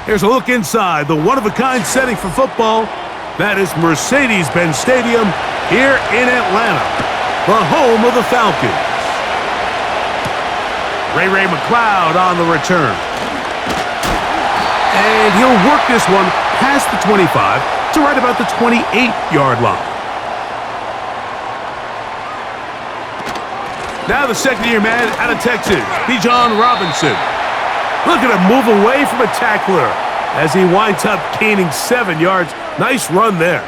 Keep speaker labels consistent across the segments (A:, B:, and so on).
A: Here's a look inside the one-of-a-kind setting for football. That is Mercedes-Benz Stadium here in Atlanta, the home of the Falcons. Ray McLeod on the return. And he'll work this one past the 25 to right about the 28-yard line. Now the second-year man out of Texas, Bijan Robinson. Look at him move away from a tackler as he winds up gaining 7 yards. Nice run there.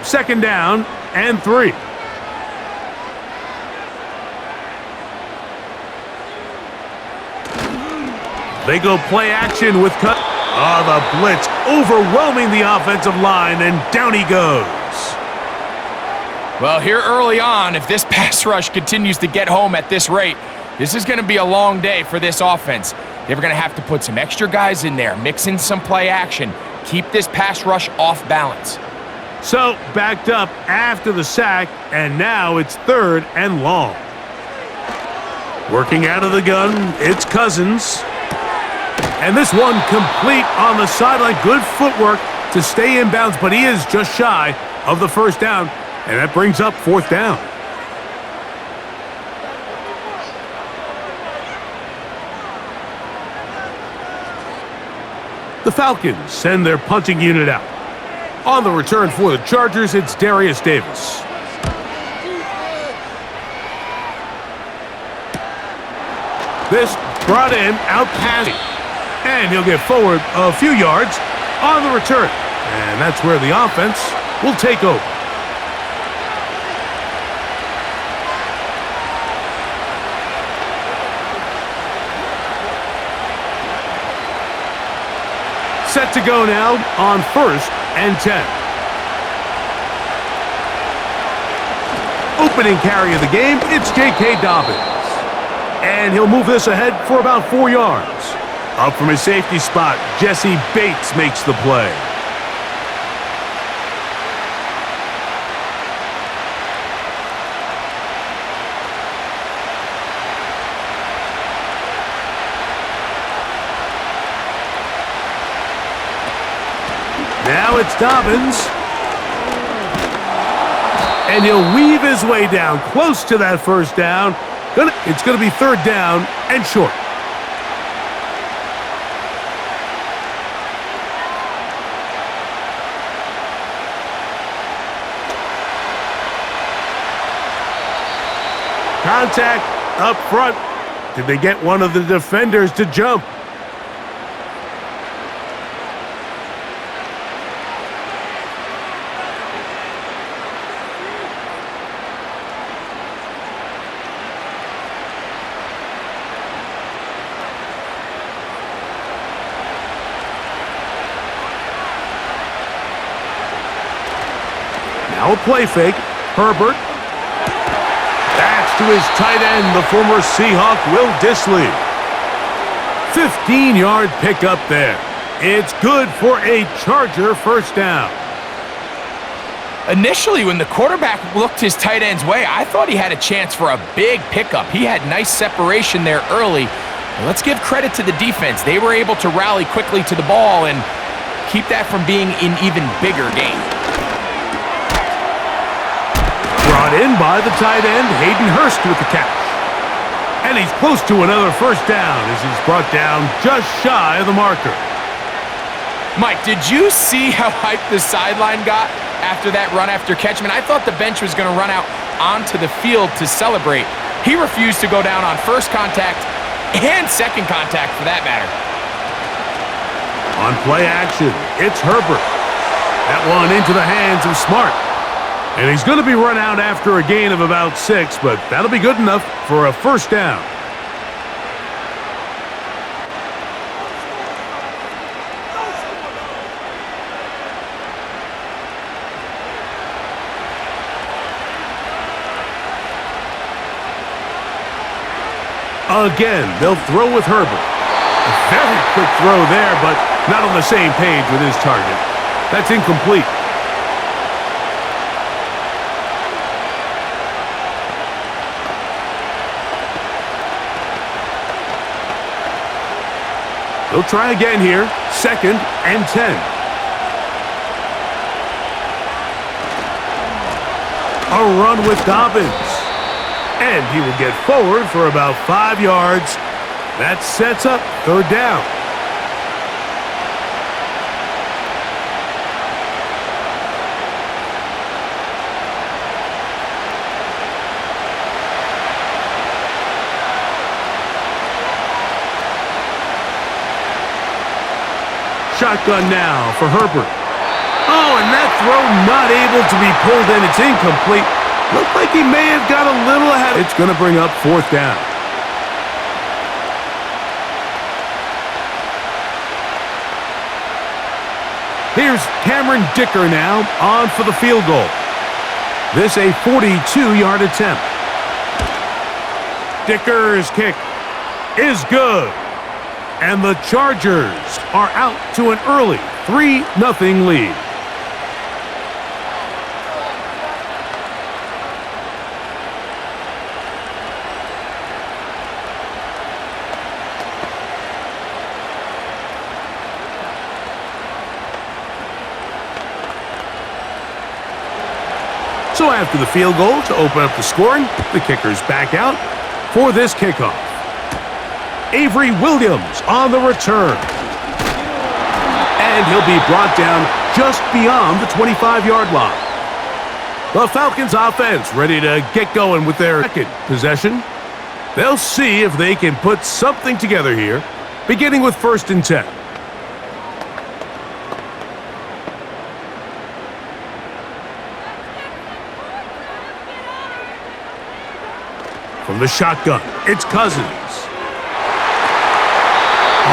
A: Second down and 3. They go play action with cut. Oh, the blitz overwhelming the offensive line, and down he goes.
B: Well, here early on, if this pass rush continues to get home at this rate, this is going to be a long day for this offense. They're going to have to put some extra guys in there, mix in some play action, keep this pass rush off balance.
A: So, backed up after the sack, and now it's 3rd and long. Working out of the gun, it's Cousins. And this one complete on the sideline. Good footwork to stay in bounds, but he is just shy of the first down, and that brings up 4th down. The Falcons send their punting unit out. On the return for the Chargers, it's Darius Davis. This brought in out passing. And he'll get forward a few yards on the return. And that's where the offense will take over. Set to go now on 1st and 10. Opening carry of the game, it's J.K. Dobbins. And he'll move this ahead for about 4 yards. Up from his safety spot, Jesse Bates makes the play. Now it's Dobbins. And he'll weave his way down close to that first down. It's going to be 3rd down and short. Contact up front. Did they get one of the defenders to jump? Now a play fake. Herbert. That's to his tight end, the former Seahawk, Will Dissly. 15-yard pickup there. It's good for a Charger first down.
B: Initially, when the quarterback looked his tight end's way, I thought he had a chance for a big pickup. He had nice separation there early. But let's give credit to the defense. They were able to rally quickly to the ball and keep that from being an even bigger game.
A: Brought in by the tight end, Hayden Hurst with the catch. And he's close to another first down as he's brought down just shy of the marker.
B: Mike, did you see how hyped the sideline got after that run after catch? I mean, I thought the bench was going to run out onto the field to celebrate. He refused to go down on first contact and second contact for that matter.
A: On play action, it's Herbert. That one into the hands of Smart. And he's going to be run out after a gain of about 6, but that'll be good enough for a first down. Again, they'll throw with Herbert. A very quick throw there, but not on the same page with his target. That's incomplete. They'll try again here. 2nd and 10. A run with Dobbins. And he will get forward for about 5 yards. That sets up 3rd down. Shotgun now for Herbert. Oh, and that throw not able to be pulled in. It's incomplete. Looked like he may have got a little ahead. It's going to bring up 4th down. Here's Cameron Dicker now on for the field goal. This a 42-yard attempt. Dicker's kick is good. And the Chargers are out to an early 3-0 lead. So after the field goal to open up the scoring, the kicker's back out for this kickoff. Avery Williams on the return. And he'll be brought down just beyond the 25-yard line. The Falcons offense ready to get going with their 2nd possession. They'll see if they can put something together here, beginning with 1st and 10. From the shotgun, it's Cousins.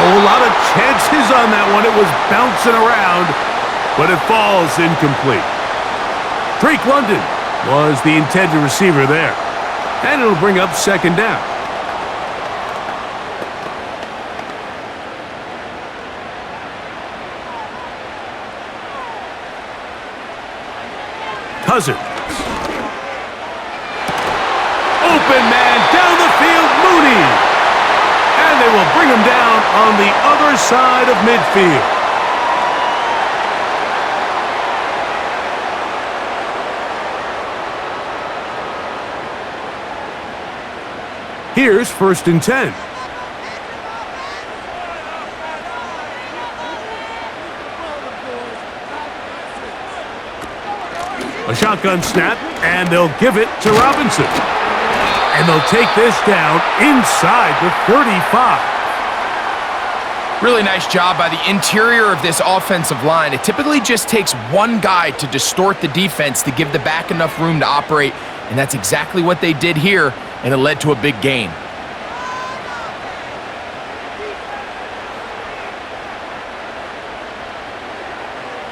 A: Oh, a lot of chances on that one. It was bouncing around, but it falls incomplete. Drake London was the intended receiver there. And it'll bring up 2nd down. Cousins. Open man down the field, Mooney. And they will bring him down on the other side of midfield. Here's 1st and 10. A shotgun snap, and they'll give it to Robinson. And they'll take this down inside the 35.
B: Really nice job by the interior of this offensive line. It typically just takes one guy to distort the defense to give the back enough room to operate, and that's exactly what they did here, and it led to a big gain.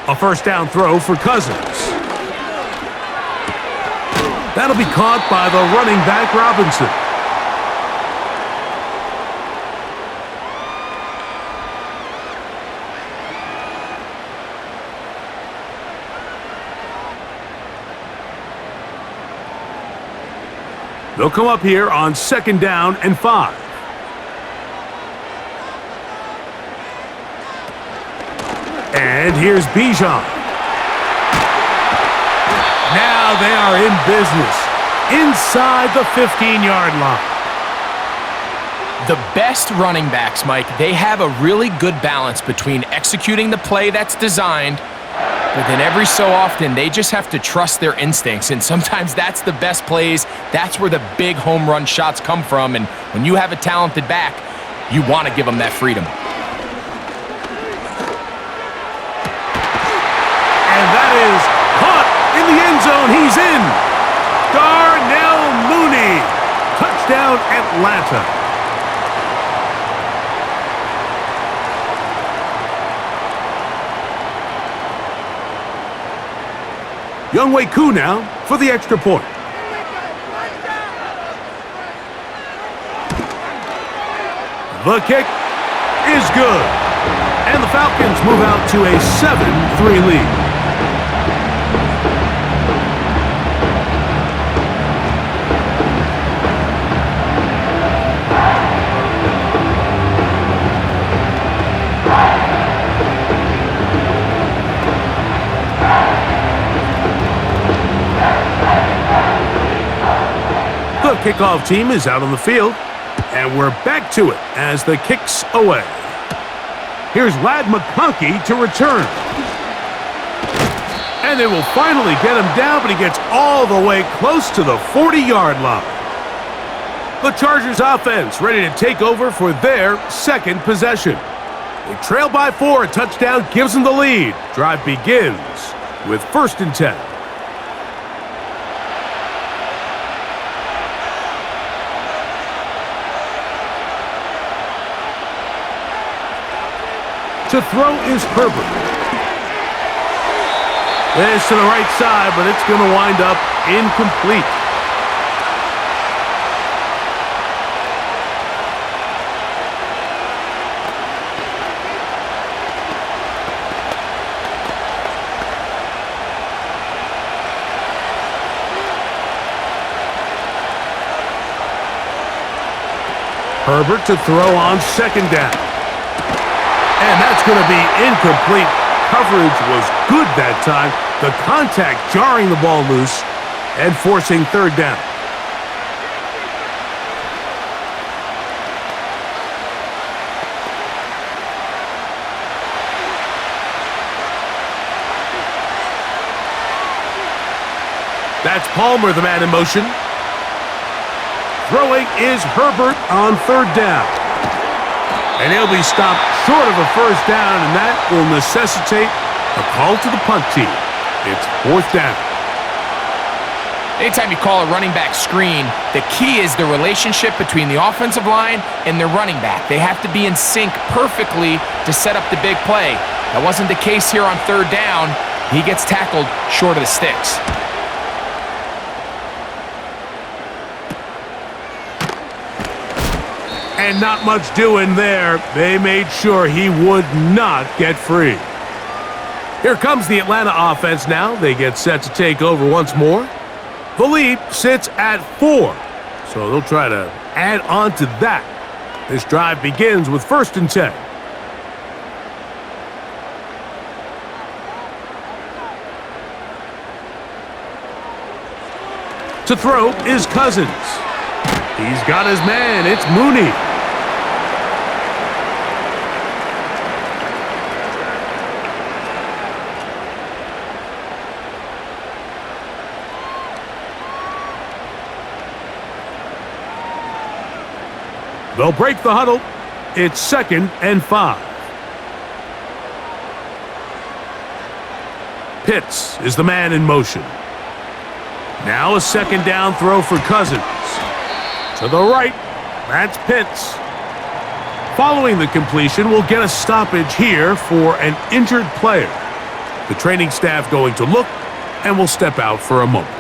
A: A 1st down throw for Cousins. That'll be caught by the running back, Robinson. They'll come up here on 2nd down and 5. And here's Bijan. Now they are in business inside the 15-yard line.
B: The best running backs, Mike, they have a really good balance between executing the play that's designed, but then every so often they just have to trust their instincts, and sometimes that's the best plays. That's where the big home run shots come from, and when you have a talented back, you want to give them that freedom.
A: And that is caught in the end zone. He's in. Darnell Mooney. Touchdown, Atlanta. Younghoe Koo now for the extra point. The kick is good. And the Falcons move out to a 7-3 lead. kickoff team is out on the field, and we're back to it as the kick's away. Here's Lad McConkey to return. And they will finally get him down, but he gets all the way close to the 40-yard line. The Chargers offense ready to take over for their second possession. They trail by 4. A touchdown gives them the lead. Drive begins with 1st and 10. To throw is Herbert. This to the right side, but it's going to wind up incomplete. Herbert to throw on 2nd down. And that's going to be incomplete. Coverage was good that time. The contact jarring the ball loose and forcing 3rd down. That's Palmer, the man in motion. Throwing is Herbert on 3rd down. And he'll be stopped short of a 1st down, and that will necessitate a call to the punt team. It's 4th down.
B: Anytime you call a running back screen, the key is the relationship between the offensive line and the running back. They have to be in sync perfectly to set up the big play. That wasn't the case here on 3rd down. He gets tackled short of the sticks.
A: And not much doing there. They made sure he would not get free. Here comes the Atlanta offense now. They get set to take over once more. The lead sits at 4, so they'll try to add on to that. This drive begins with 1st and 10. To throw is Cousins. He's got his man. It's Mooney. They'll break the huddle. It's 2nd and 5. Pitts is the man in motion. Now a 2nd down throw for Cousins. To the right, that's Pitts. Following the completion, we'll get a stoppage here for an injured player. The training staff going to look, and will step out for a moment.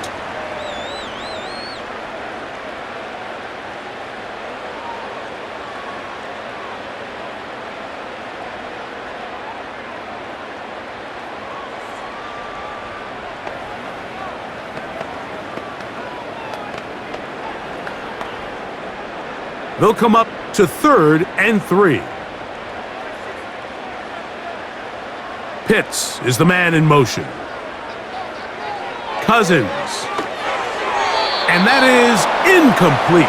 A: They'll come up to 3rd and 3. Pitts is the man in motion. Cousins. And that is incomplete.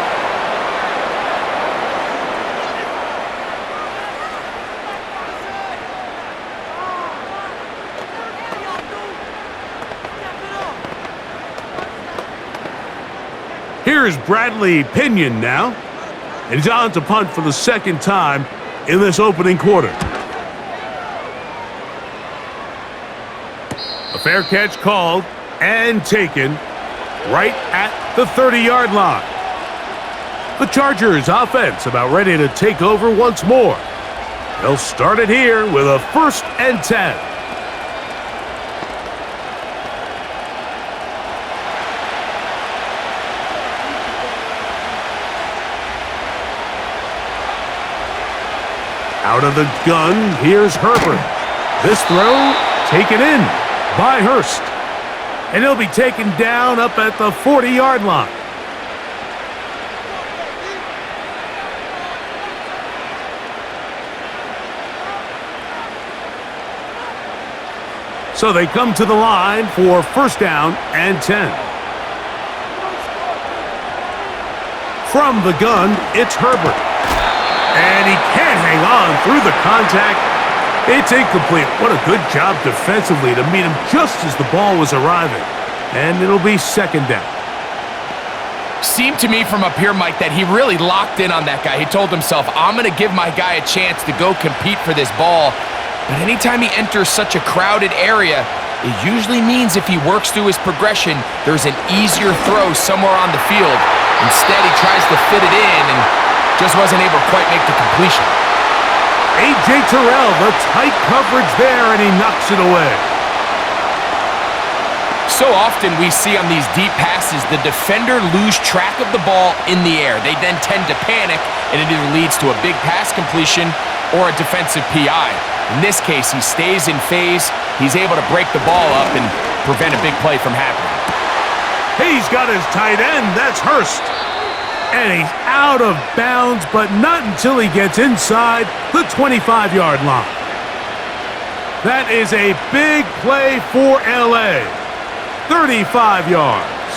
A: Here's Bradley Pinion now. And he's on to punt for the 2nd time in this opening quarter. A fair catch called and taken right at the 30-yard line. The Chargers offense about ready to take over once more. They'll start it here with a 1st and 10. Out of the gun, here's Herbert. This throw taken in by Hurst. And he'll be taken down up at the 40-yard line. So they come to the line for 1st down and 10. From the gun, it's Herbert. And he can't hang on through the contact. It's incomplete. What a good job defensively to meet him just as the ball was arriving. And it'll be second down.
B: Seemed to me from up here, Mike, that he really locked in on that guy. He told himself, I'm going to give my guy a chance to go compete for this ball. But anytime he enters such a crowded area, it usually means if he works through his progression, there's an easier throw somewhere on the field. Instead, he tries to fit it in and just wasn't able to quite make the completion.
A: A.J. Terrell, the tight coverage there, and he knocks it away.
B: So often we see on these deep passes, the defender lose track of the ball in the air. They then tend to panic, and it either leads to a big pass completion or a defensive PI. In this case, he stays in phase. He's able to break the ball up and prevent a big play from happening.
A: He's got his tight end. That's Hurst. And he's out of bounds, but not until he gets inside the 25-yard line. That is a big play for L.A. 35 yards.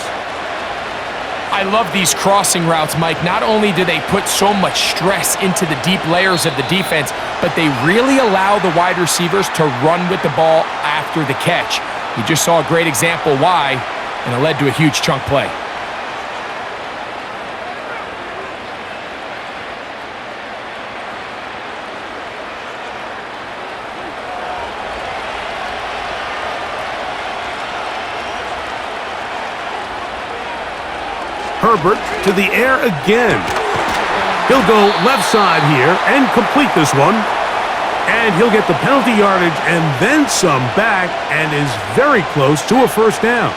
B: I love these crossing routes, Mike. Not only do they put so much stress into the deep layers of the defense, but they really allow the wide receivers to run with the ball after the catch. You just saw a great example why, and it led to a huge chunk play.
A: Herbert to the air again. He'll go left side here and complete this one. And he'll get the penalty yardage and then some back and is very close to a first down.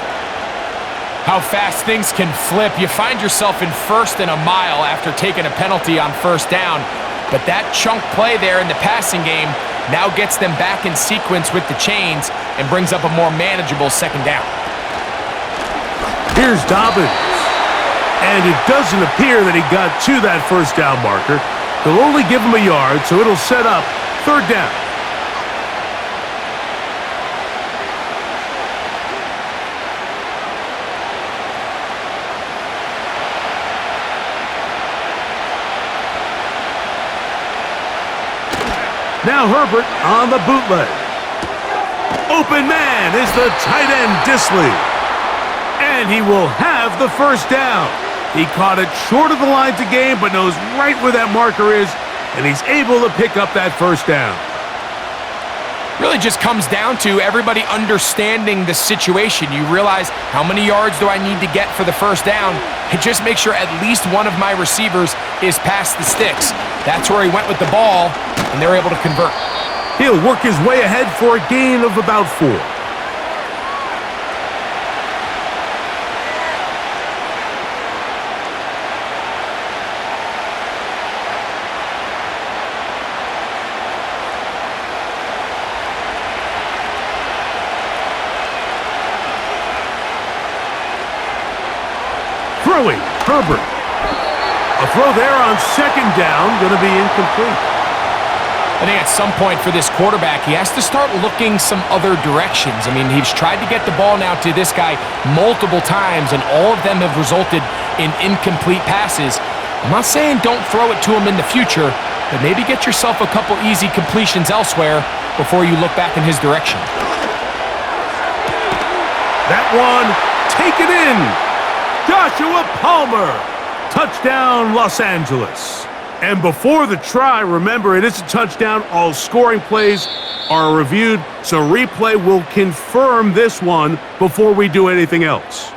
B: How fast things can flip. You find yourself in first and a mile after taking a penalty on first down. But that chunk play there in the passing game now gets them back in sequence with the chains and brings up a more manageable second down.
A: Here's Dobbins. And it doesn't appear that he got to that first down marker. They'll only give him a yard, so it'll set up third down. Now Herbert on the bootleg. Open man is the tight end Disley. And he will have the first down. He caught it short of the line to gain, but knows right where that marker is, and he's able to pick up that first down.
B: Really just comes down to everybody understanding the situation. You realize how many yards do I need to get for the first down, and just make sure at least one of my receivers is past the sticks. That's where he went with the ball, and they're able to convert.
A: He'll work his way ahead for a gain of about 4. Throwing, Herbert. A throw there on second down, going to be incomplete.
B: I think at some point for this quarterback, he has to start looking some other directions. I mean, he's tried to get the ball now to this guy multiple times, and all of them have resulted in incomplete passes. I'm not saying don't throw it to him in the future, but maybe get yourself a couple easy completions elsewhere before you look back in his direction.
A: That one, taken in. Joshua Palmer, touchdown Los Angeles. And before the try, remember it is a touchdown. All scoring plays are reviewed, so replay will confirm this one before we do anything else.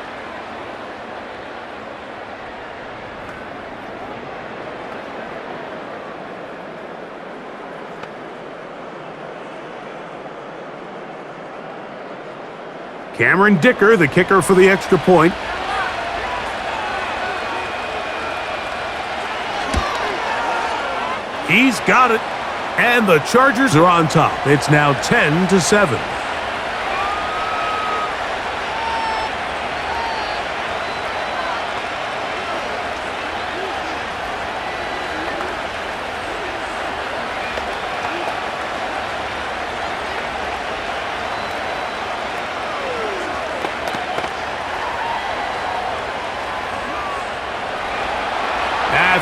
A: Cameron Dicker, the kicker for the extra point. He's got it, and the Chargers are on top. It's now 10-7.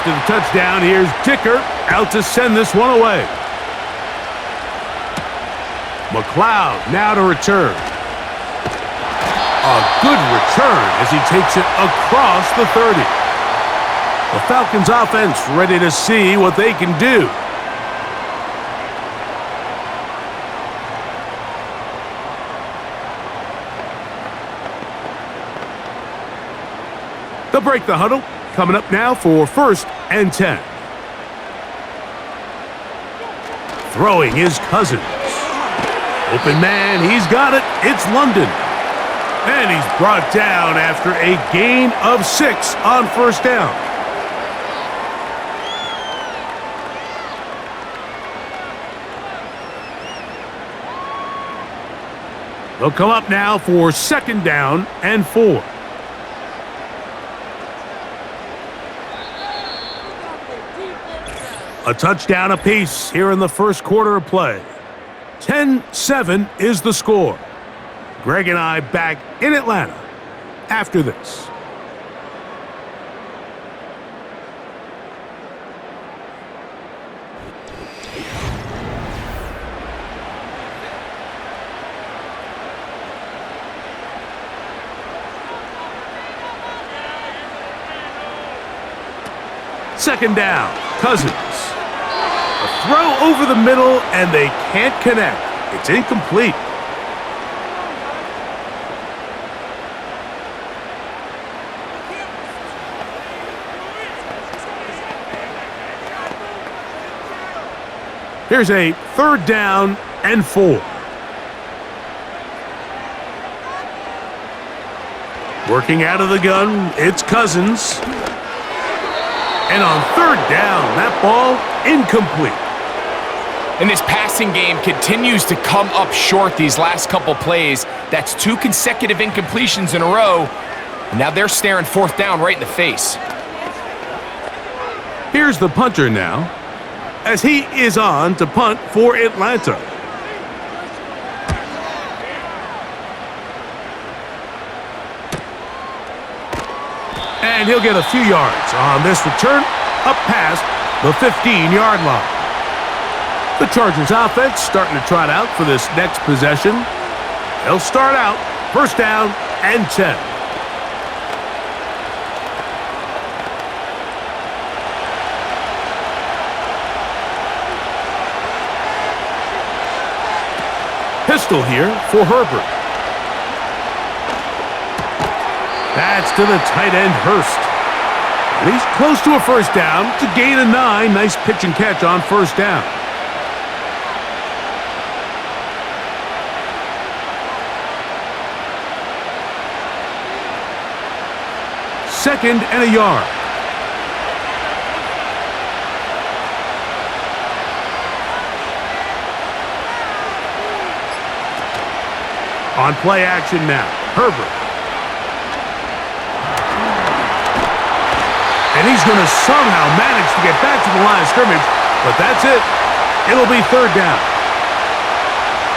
A: After the touchdown, here's Dicker out to send this one away. McLeod now to return. A good return as he takes it across the 30. The Falcons offense ready to see what they can do. They'll break the huddle. Coming up now for 1st and 10. Throwing his Cousins. Open man, he's got it. It's London. And he's brought down after a gain of 6 on 1st down. They'll come up now for 2nd down and 4. A touchdown apiece here in the 1st quarter of play. 10-7 is the score. Greg and I back in Atlanta after this. Second down, Cousins. A throw over the middle, and they can't connect. It's incomplete. Here's a 3rd down and 4. Working out of the gun, it's Cousins. And on 3rd down, that ball incomplete.
B: And this passing game continues to come up short these last couple plays. That's 2 consecutive incompletions in a row. And now they're staring 4th down right in the face.
A: Here's the punter now, as he is on to punt for Atlanta. And he'll get a few yards on this return up past the 15-yard line. The Chargers offense starting to trot out for this next possession. They'll start out 1st down and 10. Pistol here for Herbert. That's to the tight end, Hurst. And he's close to a 1st down to gain a 9. Nice pitch and catch on 1st down. Second and a yard. On play action now, Herbert. And he's going to somehow manage to get back to the line of scrimmage, but that's it. It'll be 3rd down.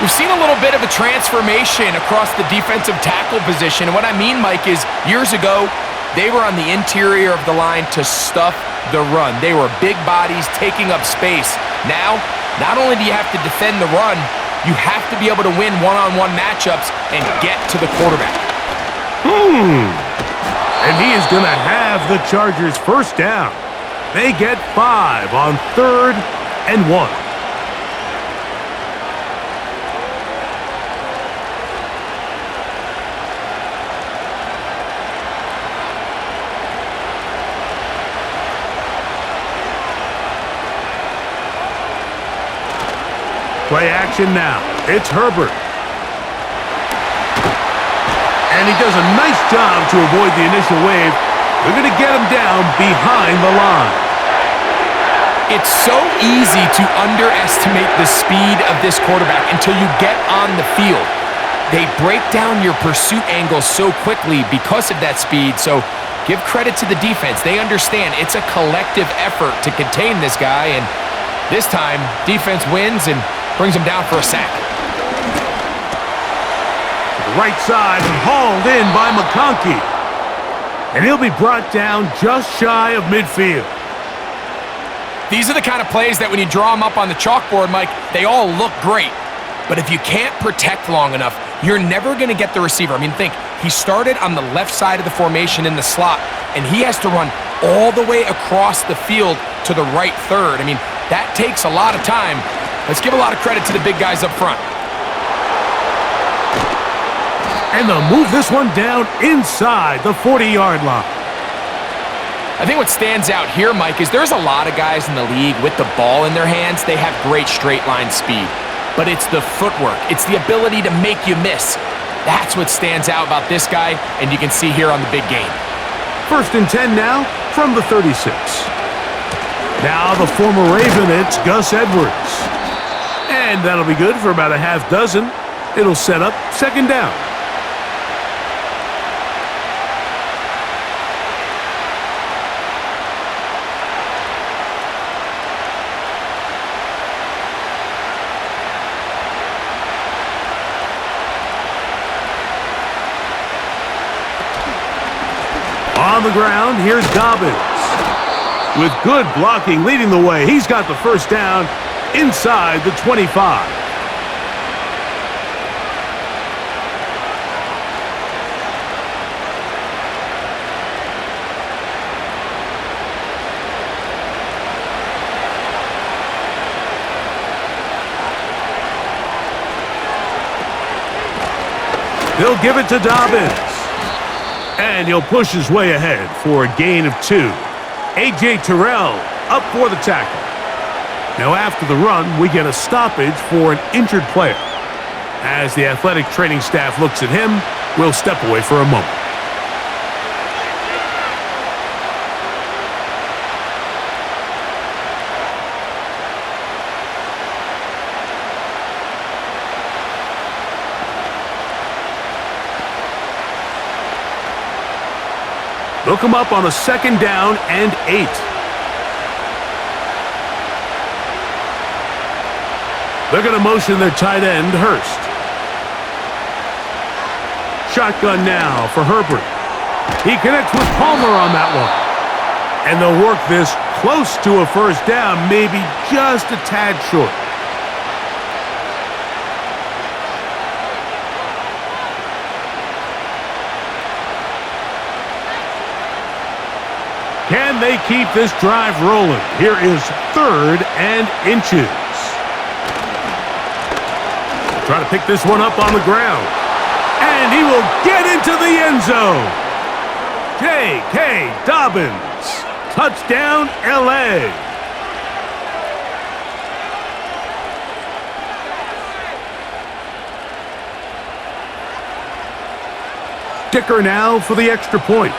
B: We've seen a little bit of a transformation across the defensive tackle position. And what I mean, Mike, is years ago, they were on the interior of the line to stuff the run. They were big bodies taking up space. Now, not only do you have to defend the run, you have to be able to win one-on-one matchups and get to the quarterback.
A: And he is going to have the Chargers 1st down. They get 5 on 3rd and 1. Play action now. It's Herbert. And he does a nice job to avoid the initial wave. They're going to get him down behind the line.
B: It's so easy to underestimate the speed of this quarterback until you get on the field. They break down your pursuit angles so quickly because of that speed. So give credit to the defense. They understand it's a collective effort to contain this guy. And this time, defense wins and brings him down for a sack.
A: The right side and hauled in by McConkey. And he'll be brought down just shy of midfield.
B: These are the kind of plays that when you draw them up on the chalkboard, Mike, they all look great. But if you can't protect long enough, you're never going to get the receiver. I mean, think, he started on the left side of the formation in the slot, and he has to run all the way across the field to the right third. I mean, that takes a lot of time. Let's give a lot of credit to the big guys up front.
A: And they'll move this one down inside the 40-yard line.
B: I think what stands out here, Mike, is there's a lot of guys in the league with the ball in their hands. They have great straight line speed. But it's the footwork. It's the ability to make you miss. That's what stands out about this guy, and you can see here on the big game.
A: 1st and 10 now from the 36. Now the former Raven, it's Gus Edwards. And that'll be good for about a half dozen. It'll set up 2nd down. On the ground, here's Dobbins. With good blocking leading the way, he's got the 1st down inside the 25. He'll give it to Dobbins. And he'll push his way ahead for a gain of 2. A.J. Terrell up for the tackle. Now after the run, we get a stoppage for an injured player. As the athletic training staff looks at him, we'll step away for a moment. They'll come up on a 2nd down and 8. They're going to motion their tight end, Hurst. Shotgun now for Herbert. He connects with Palmer on that one. And they'll work this close to a 1st down, maybe just a tad short. Can they keep this drive rolling? Here is 3rd and inches. Try to pick this one up on the ground. And he will get into the end zone. J.K. Dobbins. Touchdown, L.A. Dicker now for the extra point.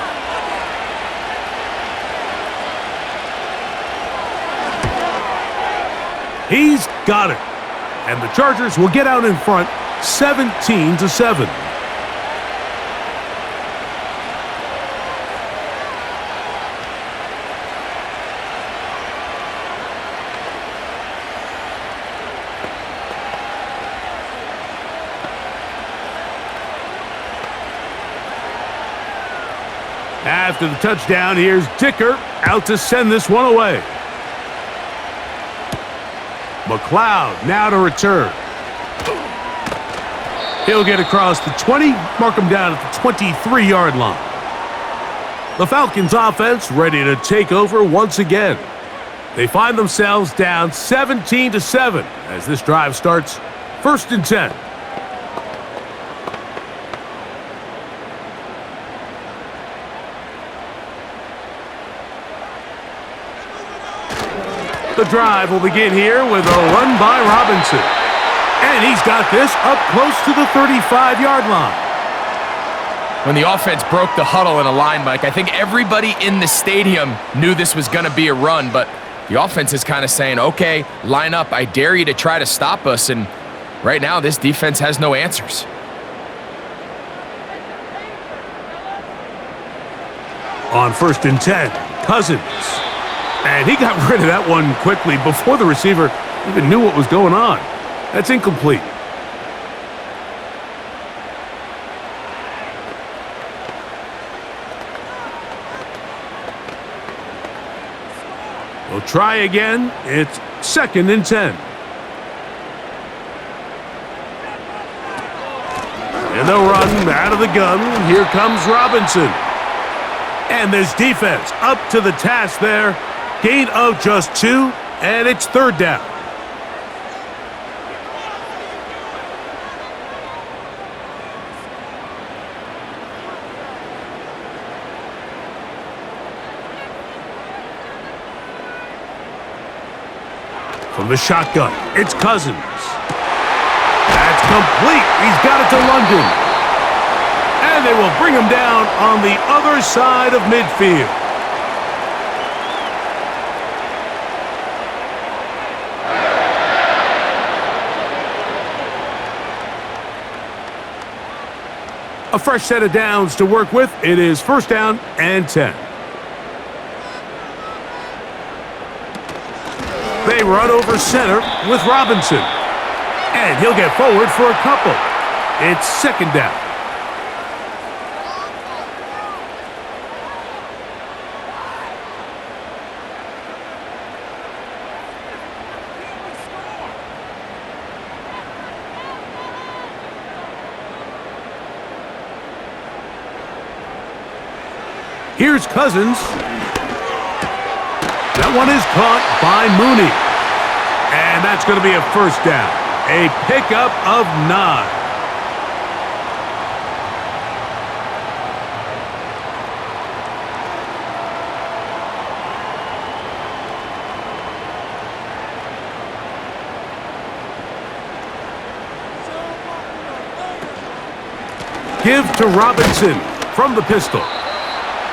A: He's got it. And the Chargers will get out in front 17-7. After the touchdown, here's Dicker out to send this one away. McLeod now to return. He'll get across the 20, mark him down at the 23-yard line. The Falcons offense ready to take over once again. They find themselves down 17-7 as this drive starts 1st and 10. The drive will begin here with a run by Robinson. And he's got this up close to the 35-yard line.
B: When the offense broke the huddle in a line, Mike, I think everybody in the stadium knew this was going to be a run, but the offense is kind of saying, okay, line up. I dare you to try to stop us. And right now, this defense has no answers.
A: On 1st and 10, Cousins. And he got rid of that one quickly before the receiver even knew what was going on. That's incomplete. They'll try again. It's 2nd and 10. And they'll run out of the gun. Here comes Robinson. And this defense up to the task there. Gain of just 2, and it's 3rd down. From the shotgun, it's Cousins. That's complete. He's got it to London. And they will bring him down on the other side of midfield. A fresh set of downs to work with. It is 1st down and 10. They run over center with Robinson. And he'll get forward for a couple. It's 2nd down. Here's Cousins. That one is caught by Mooney. And that's going to be a 1st down. A pickup of 9. Give to Robinson from the pistol.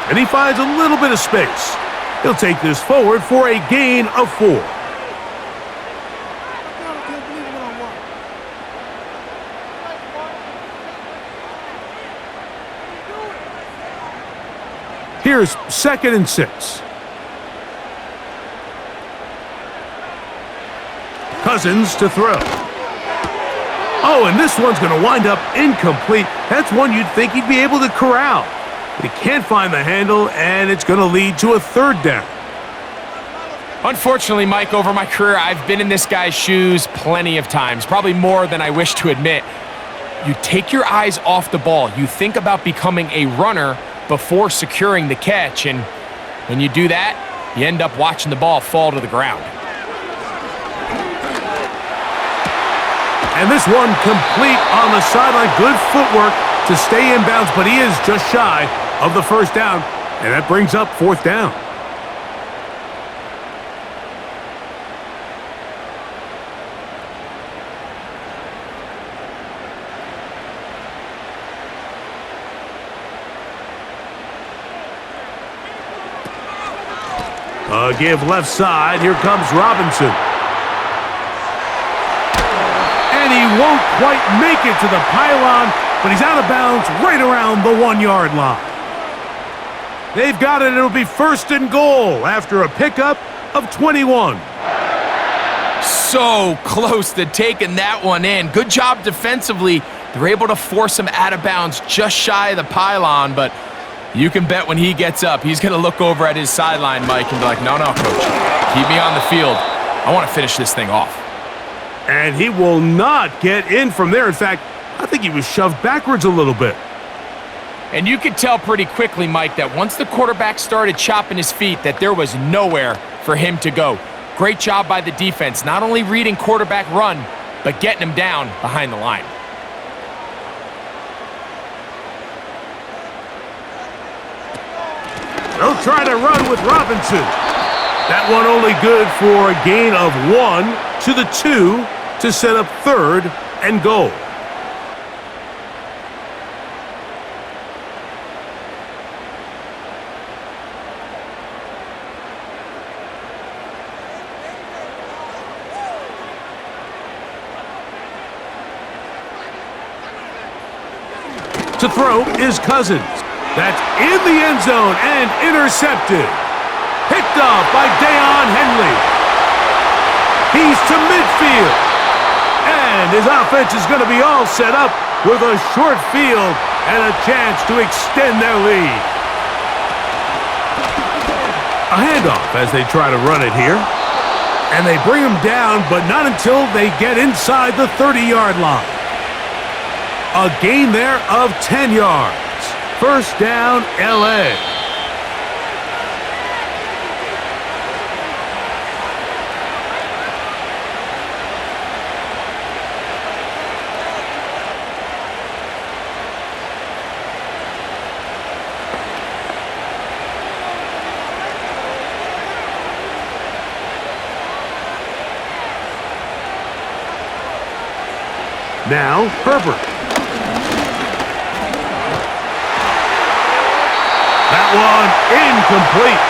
A: And he finds a little bit of space. He'll take this forward for a gain of 4. Here's 2nd and 6. Cousins to throw. Oh, and this one's going to wind up incomplete. That's one you'd think he'd be able to corral. He can't find the handle, and it's going to lead to a 3rd down.
B: Unfortunately, Mike, over my career, I've been in this guy's shoes plenty of times, probably more than I wish to admit. You take your eyes off the ball. You think about becoming a runner before securing the catch, and when you do that, you end up watching the ball fall to the ground.
A: And this one complete on the sideline. Good footwork to stay in bounds, but he is just shy of the 1st down, and that brings up 4th down. Give left side. Here comes Robinson. And he won't quite make it to the pylon, but he's out of bounds right around the 1-yard line. They've got it. It'll be 1st and goal after a pickup of 21.
B: So close to taking that one in. Good job defensively. They're able to force him out of bounds just shy of the pylon, but you can bet when he gets up, he's going to look over at his sideline, Mike, and be like, no, coach, keep me on the field. I want to finish this thing off.
A: And he will not get in from there. In fact, I think he was shoved backwards a little bit.
B: And you could tell pretty quickly, Mike, that once the quarterback started chopping his feet, that there was nowhere for him to go. Great job by the defense, not only reading quarterback run, but getting him down behind the line.
A: They'll try to run with Robinson. That one only good for a gain of 1 to the 2 to set up 3rd and goal. To throw is Cousins. That's in the end zone and intercepted. Picked off by Deion Henley. He's to midfield. And his offense is going to be all set up with a short field and a chance to extend their lead. A handoff as they try to run it here. And they bring him down, but not until they get inside the 30-yard line. A gain there of 10 yards. First down, LA. Now, Herbert. That one incomplete.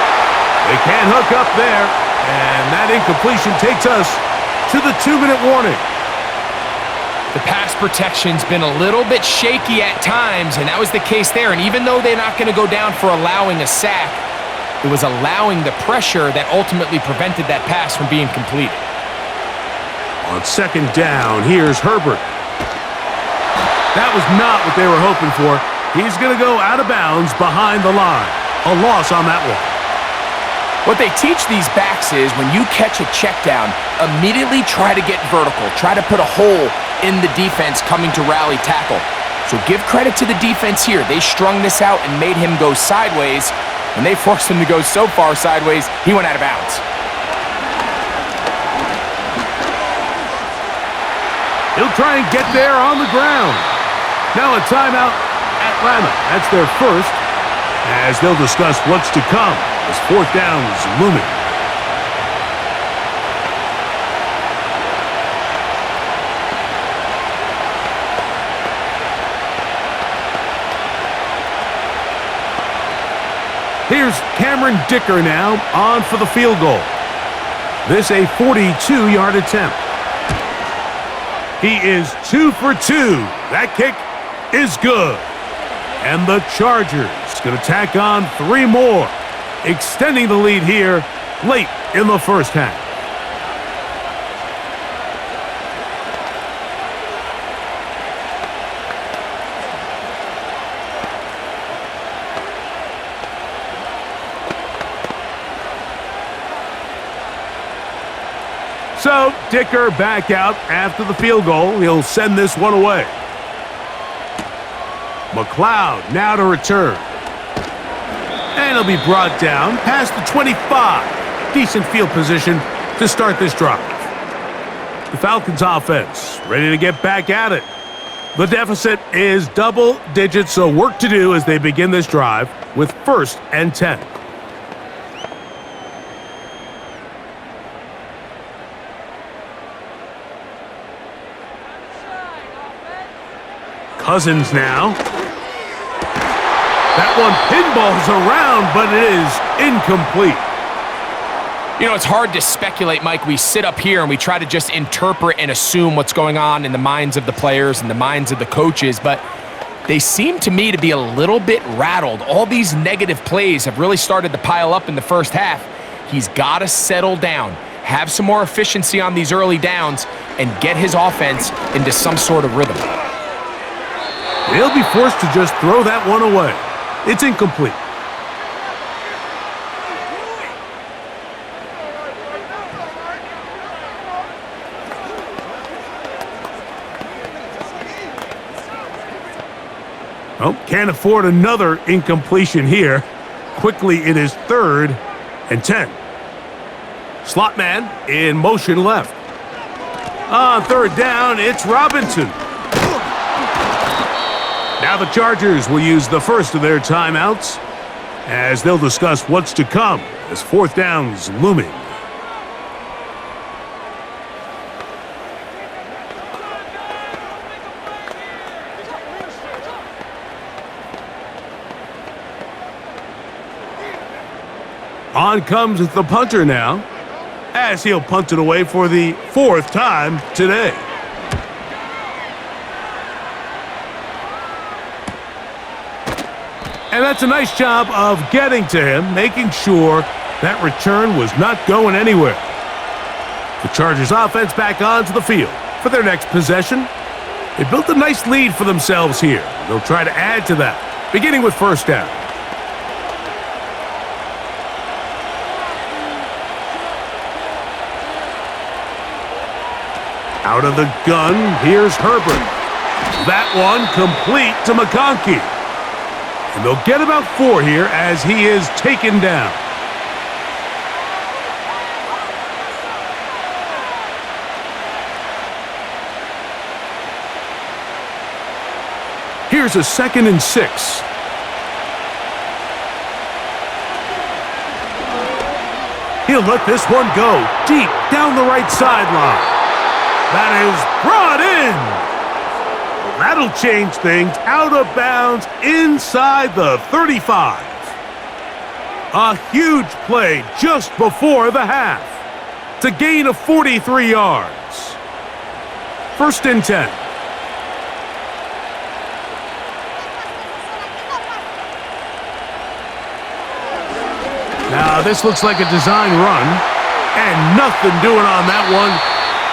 A: They can't hook up there, and that incompletion takes us to the 2-minute warning.
B: The pass protection's been a little bit shaky at times, and that was the case there. And even though they're not going to go down for allowing a sack, it was allowing the pressure that ultimately prevented that pass from being completed.
A: On second down, here's Herbert. That was not what they were hoping for. He's going to go out of bounds behind the line. A loss on that one.
B: What they teach these backs is when you catch a check down, immediately try to get vertical. Try to put a hole in the defense coming to rally tackle. So give credit to the defense here. They strung this out and made him go sideways. When they forced him to go so far sideways, he went out of bounds.
A: He'll try and get there on the ground. Now a timeout, Atlanta. That's their first, as they'll discuss what's to come as fourth down is looming. Here's Cameron Dicker now on for the field goal. This a 42-yard attempt. He is 2 for 2. That kick is good. And the Chargers going to tack on 3 more, extending the lead here late in the first half. So, Dicker back out after the field goal. He'll send this one away. McLeod now to return. And he'll be brought down past the 25. Decent field position to start this drive. The Falcons offense ready to get back at it. The deficit is double digits, so work to do as they begin this drive with 1st and 10. Cousins now. That one pinballs around, but it is incomplete.
B: You know, it's hard to speculate, Mike. We sit up here and we try to just interpret and assume what's going on in the minds of the players and the minds of the coaches, but they seem to me to be a little bit rattled. All these negative plays have really started to pile up in the first half. He's got to settle down, have some more efficiency on these early downs, and get his offense into some sort of rhythm.
A: They'll be forced to just throw that one away. It's incomplete. Oh, can't afford another incompletion here. Quickly, it is 3rd and 10. Slot man in motion left. On 3rd down, it's Robinson. Now the Chargers will use the first of their timeouts as they'll discuss what's to come as 4th down's looming. On comes the punter now, as he'll punt it away for the 4th time today. And that's a nice job of getting to him, making sure that return was not going anywhere. The Chargers offense back onto the field for their next possession. They built a nice lead for themselves here. They'll try to add to that, beginning with 1st down. Out of the gun, here's Herbert. That one complete to McConkey. And they'll get about 4 here as he is taken down. Here's a 2nd and 6. He'll let this one go deep down the right sideline. That is brought in. That'll change things. Out of bounds inside the 35. A huge play just before the half. It's a gain of 43 yards. 1st and 10. Now, this looks like a design run, and nothing doing on that one.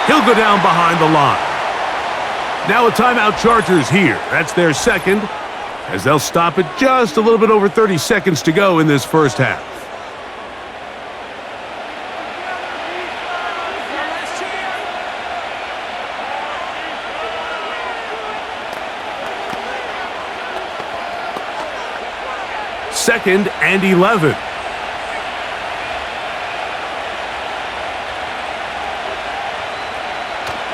A: He'll go down behind the line. Now a timeout Chargers here. That's their 2nd, as they'll stop it just a little bit over 30 seconds to go in this first half. Second and 11.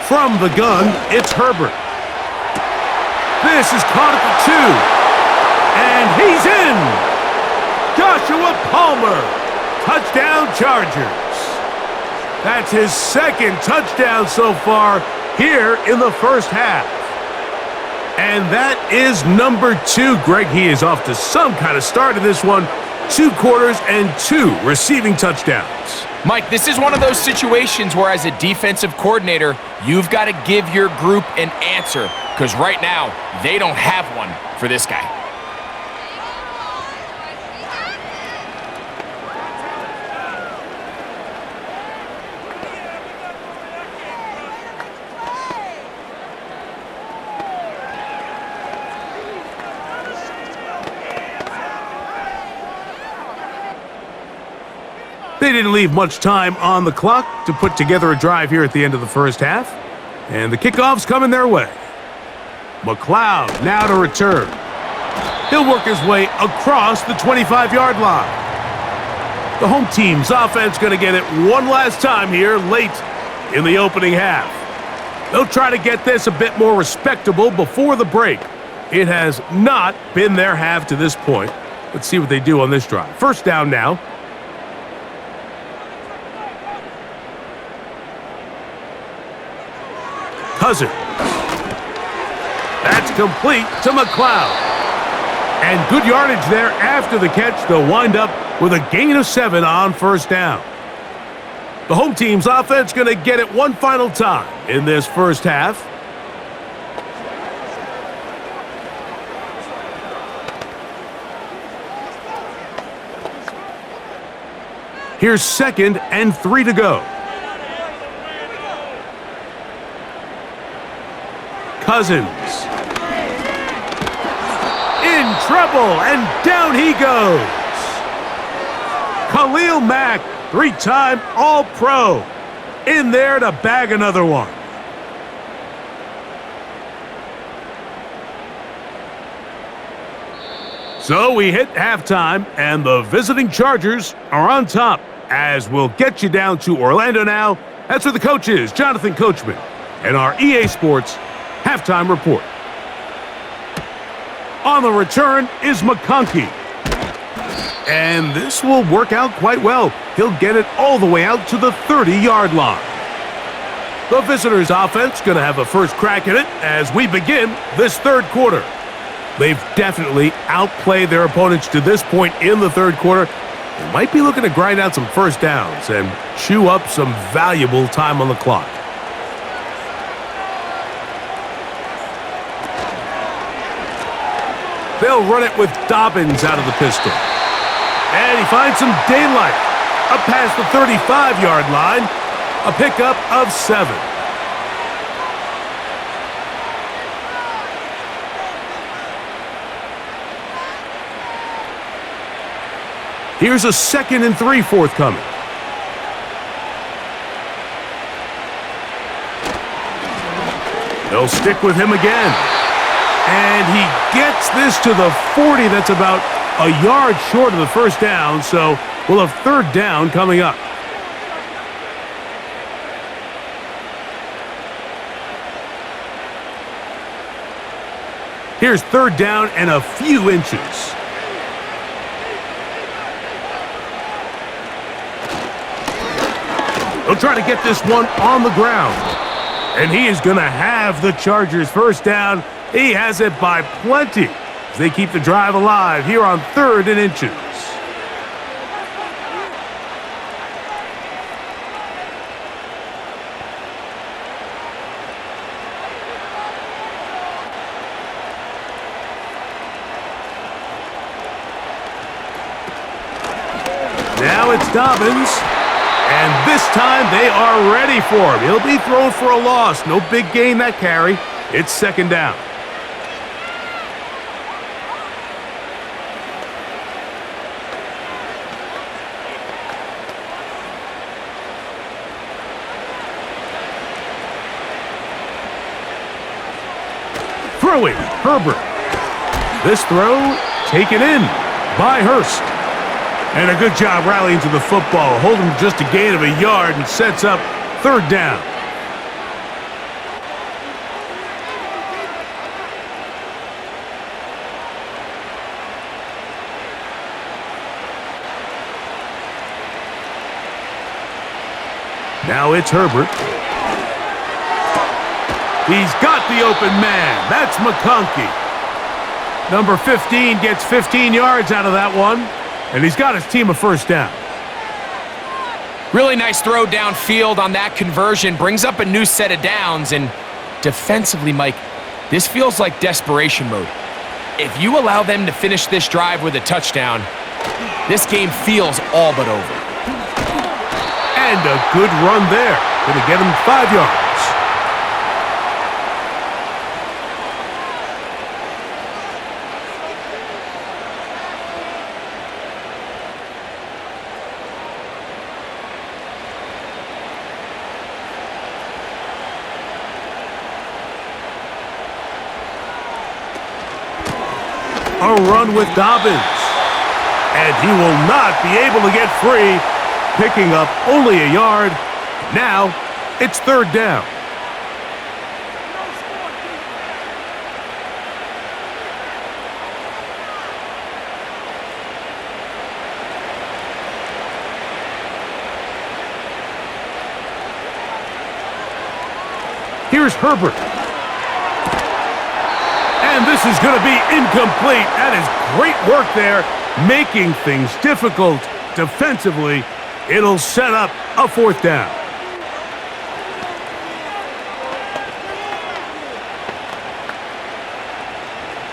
A: From the gun, it's Herbert. This is caught at the 2. And he's in! Joshua Palmer. Touchdown Chargers. That's his 2nd touchdown so far here in the first half. And that is number 2. Greg, he is off to some kind of start in this one. 2 quarters and 2 receiving touchdowns.
B: Mike, this is one of those situations where as a defensive coordinator, you've got to give your group an answer, because right now, they don't have one for this guy.
A: They didn't leave much time on the clock to put together a drive here at the end of the first half. And the kickoff's coming their way. McLeod now to return. He'll work his way across the 25-yard line. The home team's offense going to get it one last time here late in the opening half. They'll try to get this a bit more respectable before the break. It has not been their half to this point. Let's see what they do on this drive. First down now. Cousins. That's complete to McLeod. And good yardage there after the catch. They'll wind up with a gain of 7 on first down. The home team's offense going to get it one final time in this first half. Here's 2nd and 3 to go. Cousins. In trouble, and down he goes. Khalil Mack, 3-time All-Pro, in there to bag another one. So we hit halftime, and the visiting Chargers are on top, as we'll get you down to Orlando now. That's where the coach is, Jonathan Coachman, and our EA Sports halftime report. On the return is McConkey. And this will work out quite well. He'll get it all the way out to the 30-yard line. The visitors' offense going to have a first crack at it as we begin this third quarter. They've definitely outplayed their opponents to this point in the third quarter. They might be looking to grind out some first downs and chew up some valuable time on the clock. They'll run it with Dobbins out of the pistol. And he finds some daylight up past the 35-yard line. A pickup of 7. Here's a 2nd and 3 forthcoming. They'll stick with him again. And he gets this to the 40. That's about a yard short of the first down, so we'll have third down coming up. Here's third down and a few inches. He'll try to get this one on the ground. And he is going to have the Chargers first down. He has it by plenty as they keep the drive alive here on third and inches. Now it's Dobbins, and this time they are ready for him. He'll be thrown for a loss. No big gain that carry. It's second down. Throwing, Herbert. This throw taken in by Hurst. And a good job rallying to the football, holding just a gain of a yard and sets up third down. Now it's Herbert. He's got the open man. That's McConkey. Number 15 gets 15 yards out of that one. And he's got his team a first down.
B: Really nice throw downfield on that conversion. Brings up a new set of downs. And defensively, Mike, this feels like desperation mode. If you allow them to finish this drive with a touchdown, this game feels all but over.
A: And a good run there. Going to get him 5 yards. A run with Dobbins. And he will not be able to get free, picking up only a yard. Now, it's third down. Here's Herbert. And this is going to be incomplete. That is great work there, making things difficult defensively. It'll set up a fourth down.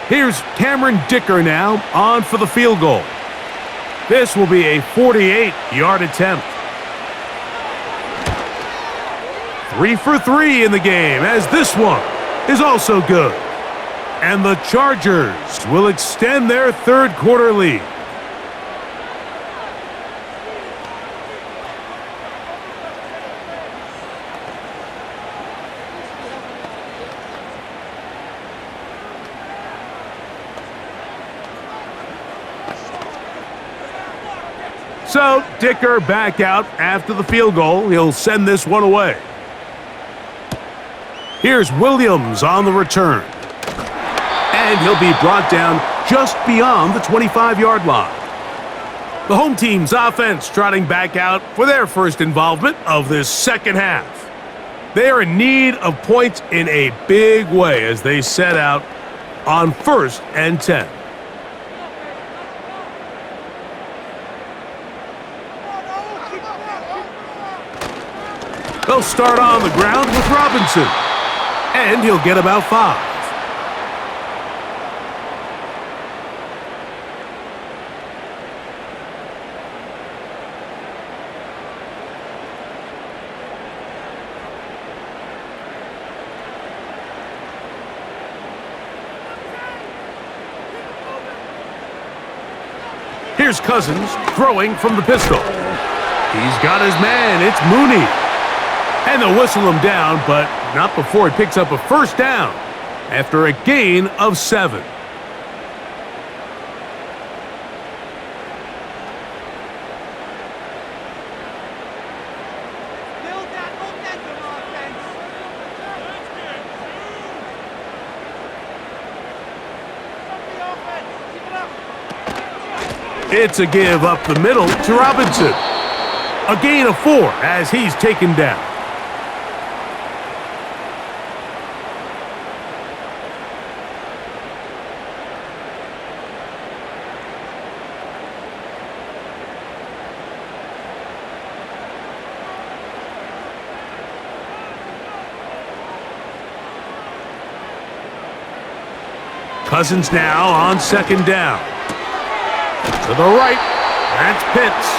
A: Here's Cameron Dicker now on for the field goal. This will be a 48-yard attempt. 3 for 3 in the game, as this one is also good. And the Chargers will extend their third quarter lead. So, Dicker back out after the field goal. He'll send this one away. Here's Williams on the return. And he'll be brought down just beyond the 25-yard line. The home team's offense trotting back out for their first involvement of this second half. They are in need of points in a big way as they set out on 1st and 10. They'll start on the ground with Robinson. And he'll get about 5. Here's Cousins throwing from the pistol. He's got his man. It's Mooney. And they'll whistle him down, but not before he picks up a first down after a gain of 7. It's a give up the middle to Robinson. A gain of 4 as he's taken down. Cousins now on second down. To the right, that's Pitts.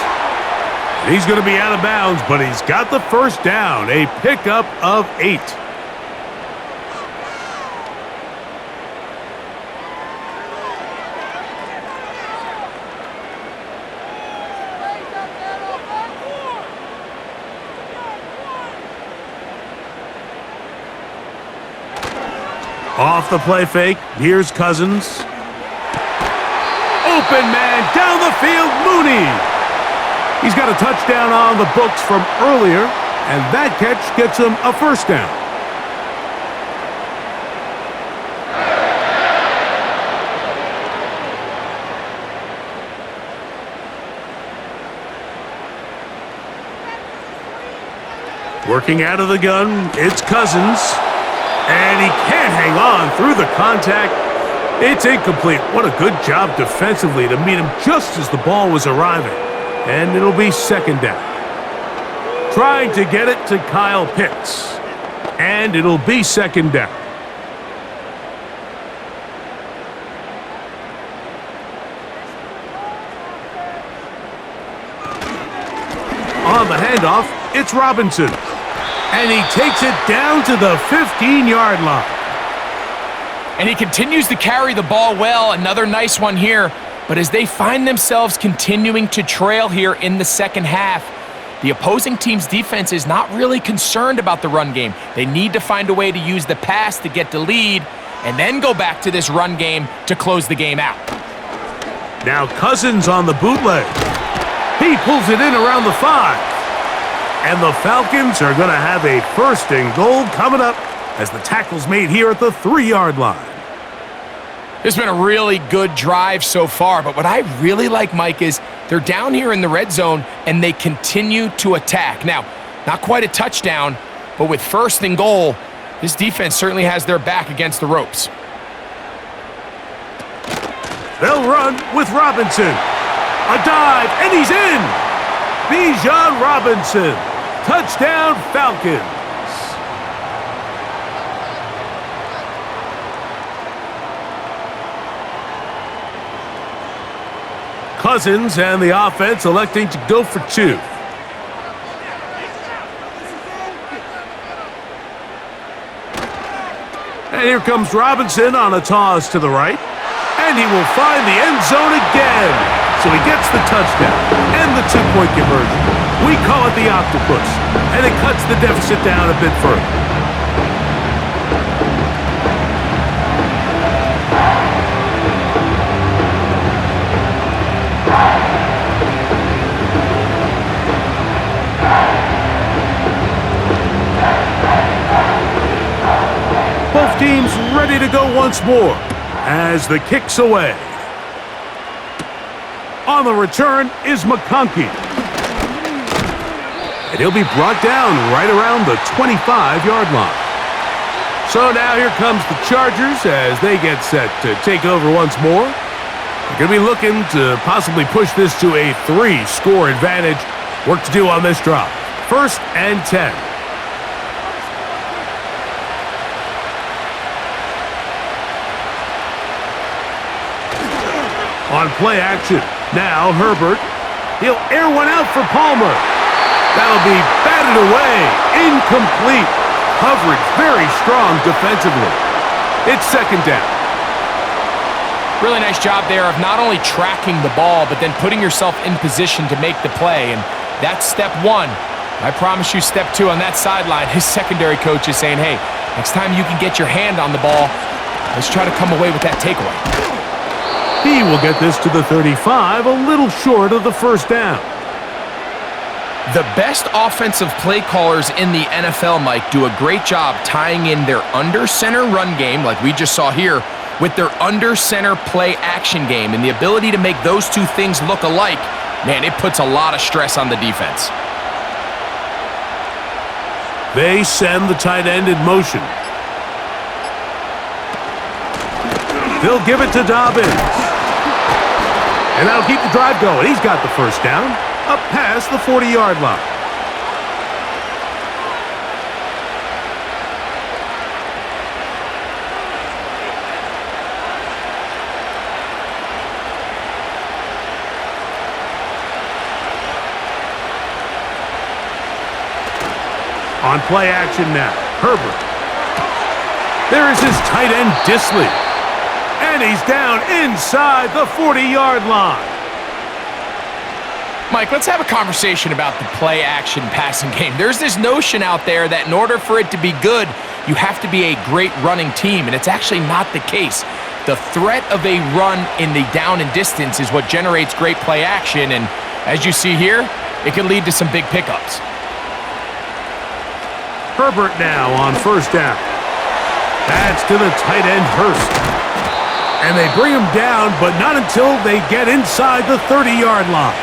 A: He's going to be out of bounds, but he's got the first down, a pickup of 8. Off the play fake, here's Cousins. Open man down the field, Mooney. He's got a touchdown on the books from earlier, and that catch gets him a first down. Working out of the gun, it's Cousins. And he can't hang on through the contact. It's incomplete. What a good job defensively to meet him just as the ball was arriving. And it'll be second down. Trying to get it to Kyle Pitts. And it'll be second down. On the handoff, it's Robinson. And he takes it down to the 15-yard line.
B: And he continues to carry the ball well. Another nice one here. But as they find themselves continuing to trail here in the second half, the opposing team's defense is not really concerned about the run game. They need to find a way to use the pass to get the lead and then go back to this run game to close the game out.
A: Now Cousins on the bootleg. He pulls it in around the 5. And the Falcons are going to have a first and goal coming up as the tackle's made here at the 3-yard line.
B: It's been a really good drive so far, but what I really like, Mike, is they're down here in the red zone and they continue to attack. Now, not quite a touchdown, but with first and goal, this defense certainly has their back against the ropes.
A: They'll run with Robinson. A dive, and he's in! Bijan Robinson. Touchdown, Falcons. Cousins and the offense electing to go for 2. And here comes Robinson on a toss to the right. And he will find the end zone again. So he gets the touchdown and the 2-point conversion. We call it the octopus, and it cuts the deficit down a bit further. Both teams ready to go once more as the kick's away. On the return is McConkey. And he'll be brought down right around the 25-yard line. So now here comes the Chargers as they get set to take over once more. They're going to be looking to possibly push this to a 3-score advantage. Work to do on this drive. 1st and 10. On play action. Now Herbert. He'll air one out for Palmer. That'll be batted away. Incomplete. Coverage very strong defensively. It's second down.
B: Really nice job there of not only tracking the ball, but then putting yourself in position to make the play. And that's step 1. I promise you, step 2 on that sideline, his secondary coach is saying, hey, next time you can get your hand on the ball, let's try to come away with that takeaway.
A: He will get this to the 35, a little short of the first down.
B: The best offensive play callers in the NFL, Mike, do a great job tying in their under-center run game, like we just saw here, with their under-center play action game. And the ability to make those two things look alike, man, it puts a lot of stress on the defense.
A: They send the tight end in motion. They'll give it to Dobbins. And that'll keep the drive going. He's got the first down, up past the 40-yard line. On play action now, Herbert. There is his tight end, Disley. And he's down inside the 40-yard line.
B: Mike, let's have a conversation about the play action passing game. There's this notion out there that in order for it to be good, you have to be a great running team, and it's actually not the case. The threat of a run in the down and distance is what generates great play action, and as you see here, it can lead to some big pickups.
A: Herbert now on first down. That's to the tight end, Hurst. And they bring him down, but not until they get inside the 30-yard line.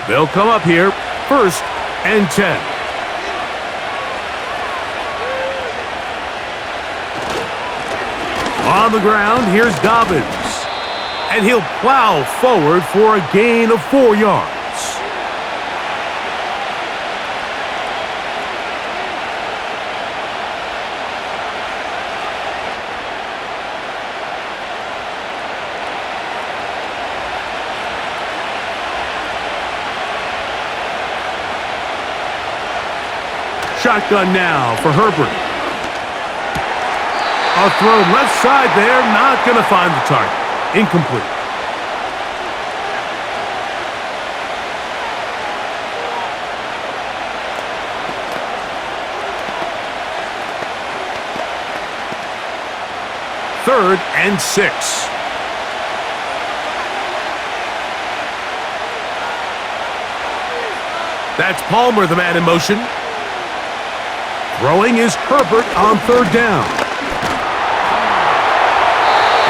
A: They'll come up here, 1st and 10. On the ground, here's Dobbins. And he'll plow forward for a gain of 4 yards. Shotgun now for Herbert. A throw left side there, not going to find the target. Incomplete. Third and 6. That's Palmer, the man in motion. Throwing is Herbert on 3rd down.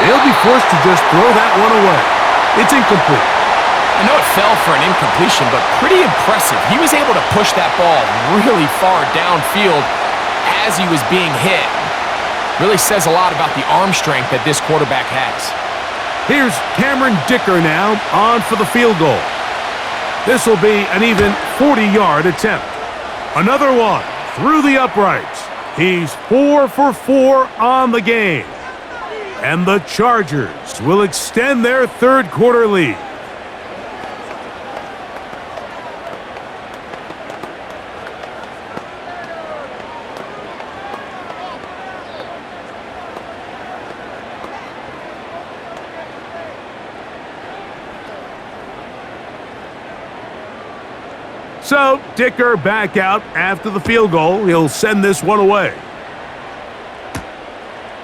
A: He'll be forced to just throw that one away. It's incomplete.
B: I know it fell for an incompletion, but pretty impressive. He was able to push that ball really far downfield as he was being hit. Really says a lot about the arm strength that this quarterback has.
A: Here's Cameron Dicker now on for the field goal. This will be an even 40-yard attempt. Another one through the uprights. He's 4 for 4 on the game. And the Chargers will extend their 3rd quarter lead. So, Dicker back out after the field goal. He'll send this one away.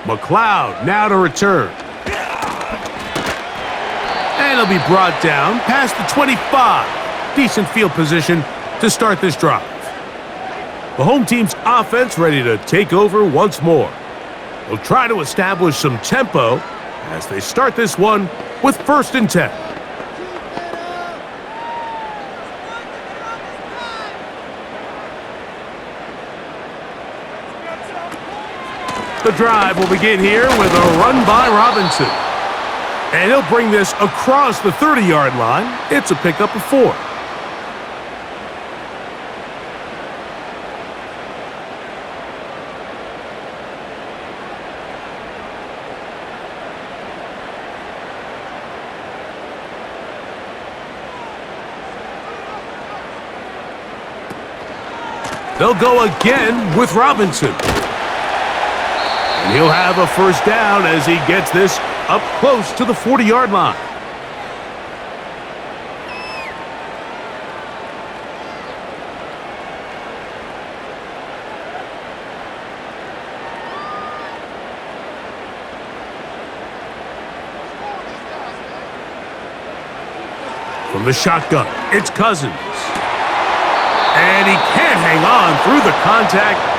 A: McLeod now to return. And he'll be brought down past the 25. Decent field position to start this drive. The home team's offense ready to take over once more. They'll try to establish some tempo as they start this one with 1st and 10. The drive will begin here with a run by Robinson. And he'll bring this across the 30-yard line. It's a pickup of 4. They'll go again with Robinson. He'll have a first down as he gets this up close to the 40-yard line. From the shotgun, it's Cousins. And he can't hang on through the contact.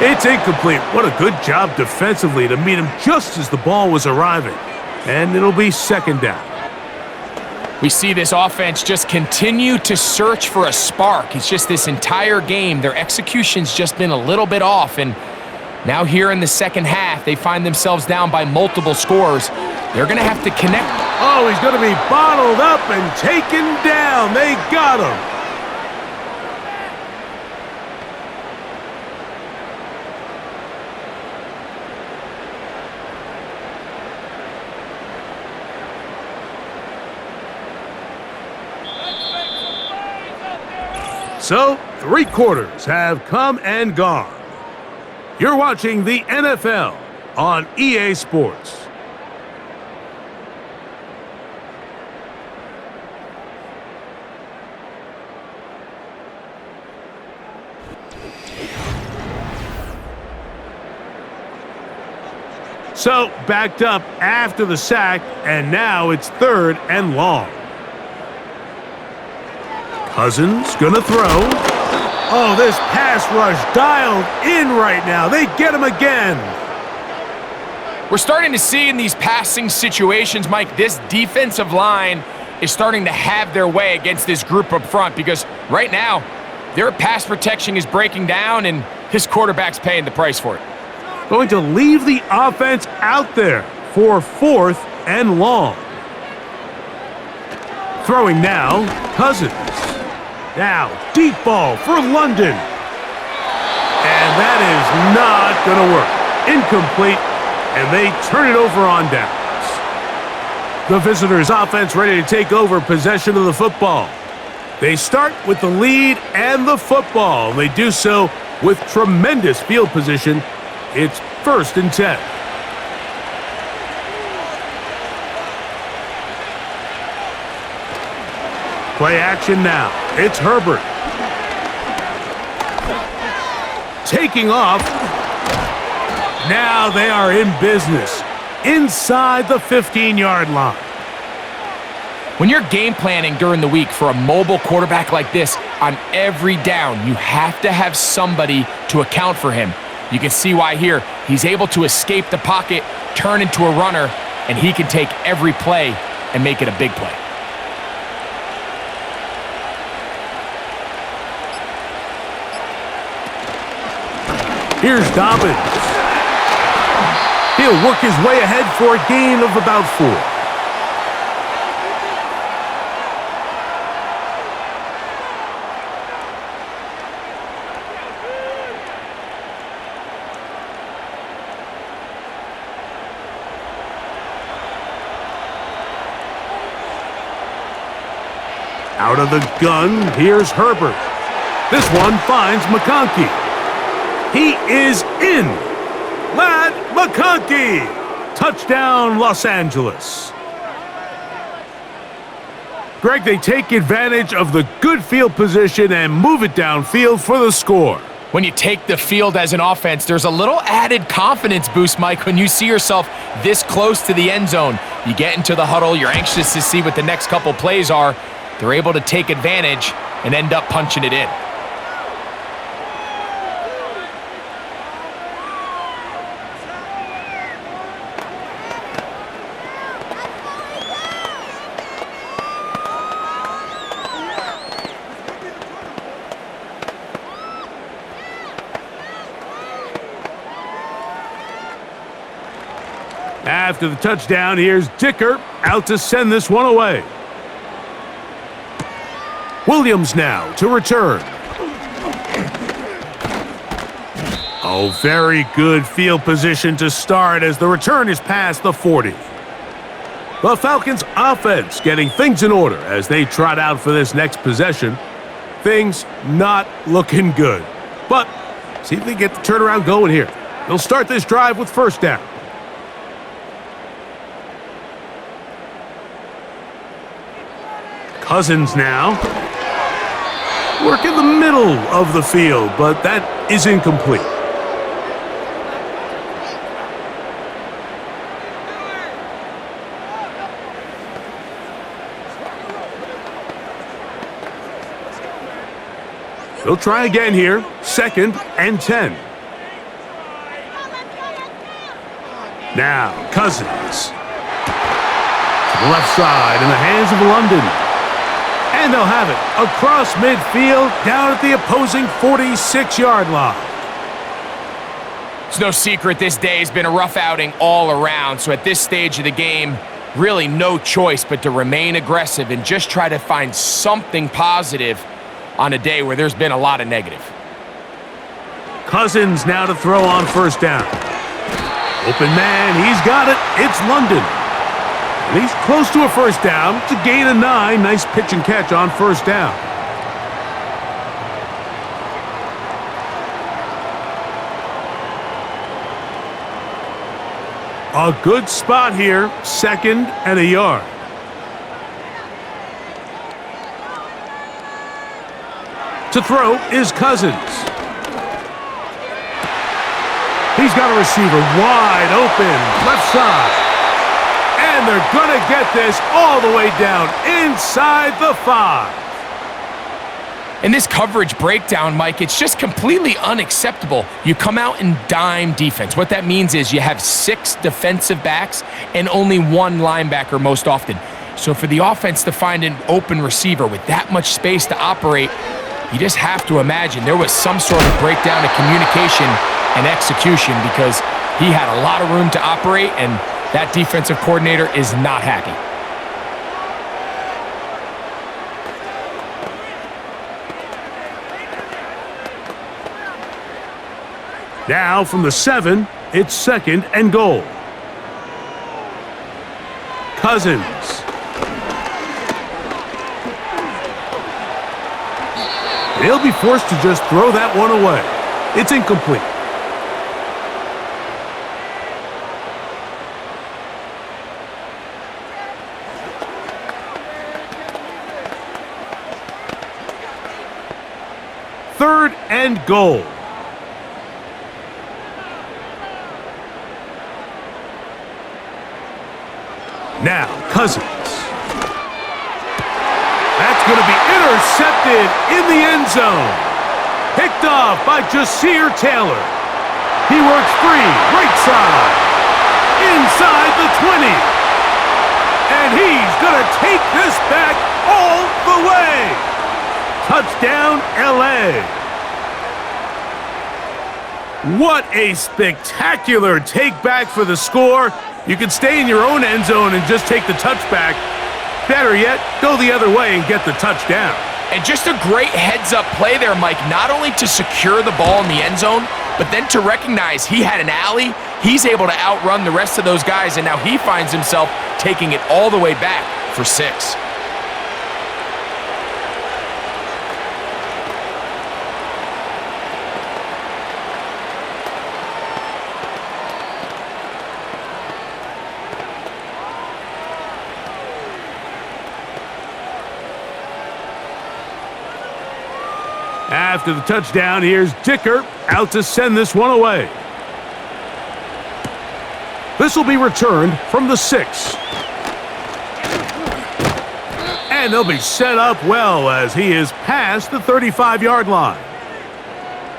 A: It's incomplete. What a good job defensively to meet him just as the ball was arriving. And it'll be second down.
B: We see this offense just continue to search for a spark. It's just this entire game, their execution's just been a little bit off. And now here in the second half, they find themselves down by multiple scores. They're going to have to connect.
A: Oh, he's going to be bottled up and taken down. They got him. So, 3 quarters have come and gone. You're watching the NFL on EA Sports. So, backed up after the sack, and now it's 3rd and long. Cousins gonna throw. Oh, this pass rush dialed in right now. They get him again.
B: We're starting to see in these passing situations, Mike, this defensive line is starting to have their way against this group up front because right now, their pass protection is breaking down and his quarterback's paying the price for it.
A: Going to leave the offense out there for 4th and long. Throwing now, Cousins. Now, deep ball for London. And that is not going to work. Incomplete, and they turn it over on downs. The visitors' offense ready to take over possession of the football. They start with the lead and the football. They do so with tremendous field position. It's 1st and 10. Play action now. It's Herbert. Taking off. Now they are in business. Inside the 15-yard line.
B: When you're game planning during the week for a mobile quarterback like this, on every down, you have to have somebody to account for him. You can see why here. He's able to escape the pocket, turn into a runner, and he can take every play and make it a big play.
A: Here's Dobbins. He'll work his way ahead for a gain of about 4. Out of the gun, here's Herbert. This one finds McConkey. He is in. Lad McConkey. Touchdown, Los Angeles. Greg, they take advantage of the good field position and move it downfield for the score.
B: When you take the field as an offense, there's a little added confidence boost, Mike, when you see yourself this close to the end zone. You get into the huddle, you're anxious to see what the next couple plays are. They're able to take advantage and end up punching it in.
A: After the touchdown, here's Dicker out to send this one away. Williams now to return. Oh, very good field position to start as the return is past the 40. The Falcons offense getting things in order as they trot out for this next possession. Things not looking good. But see if they get the turnaround going here. They'll start this drive with first down. Cousins now. Work in the middle of the field, but that is incomplete. They'll try again here. 2nd and 10. Now, Cousins. To the left side in the hands of London. And they'll have it across midfield down at the opposing 46-yard line.
B: It's no secret this day has been a rough outing all around. So at this stage of the game, really no choice but to remain aggressive and just try to find something positive on a day where there's been a lot of negative.
A: Cousins now to throw on first down. Open man, he's got it. It's London. And he's close to a first down. It's a gain of 9. Nice pitch and catch on first down. A good spot here. 2nd and a yard. To throw is Cousins. He's got a receiver wide open, left side. And they're going to get this all the way down inside the 5.
B: In this coverage breakdown, Mike, it's just completely unacceptable. You come out in dime defense. What that means is you have 6 defensive backs and only 1 linebacker most often. So for the offense to find an open receiver with that much space to operate, you just have to imagine there was some sort of breakdown in communication and execution because he had a lot of room to operate, and that defensive coordinator is not happy.
A: Now from the 7, it's 2nd and goal. Cousins. They'll be forced to just throw that one away. It's incomplete. Third and goal. Now, Cousins. That's going to be intercepted in the end zone. Picked off by Jasir Taylor. He works free, right side. Inside the 20. And he's going to take this back all the way. Touchdown, LA. What a spectacular take back for the score. You can stay in your own end zone and just take the touchback. Better yet, go the other way and get the touchdown.
B: And just a great heads-up play there, Mike, not only to secure the ball in the end zone, but then to recognize he had an alley. He's able to outrun the rest of those guys, and now he finds himself taking it all the way back for 6.
A: After the touchdown, here's Dicker out to send this one away. This will be returned from the 6. And they'll be set up well as he is past the 35-yard line.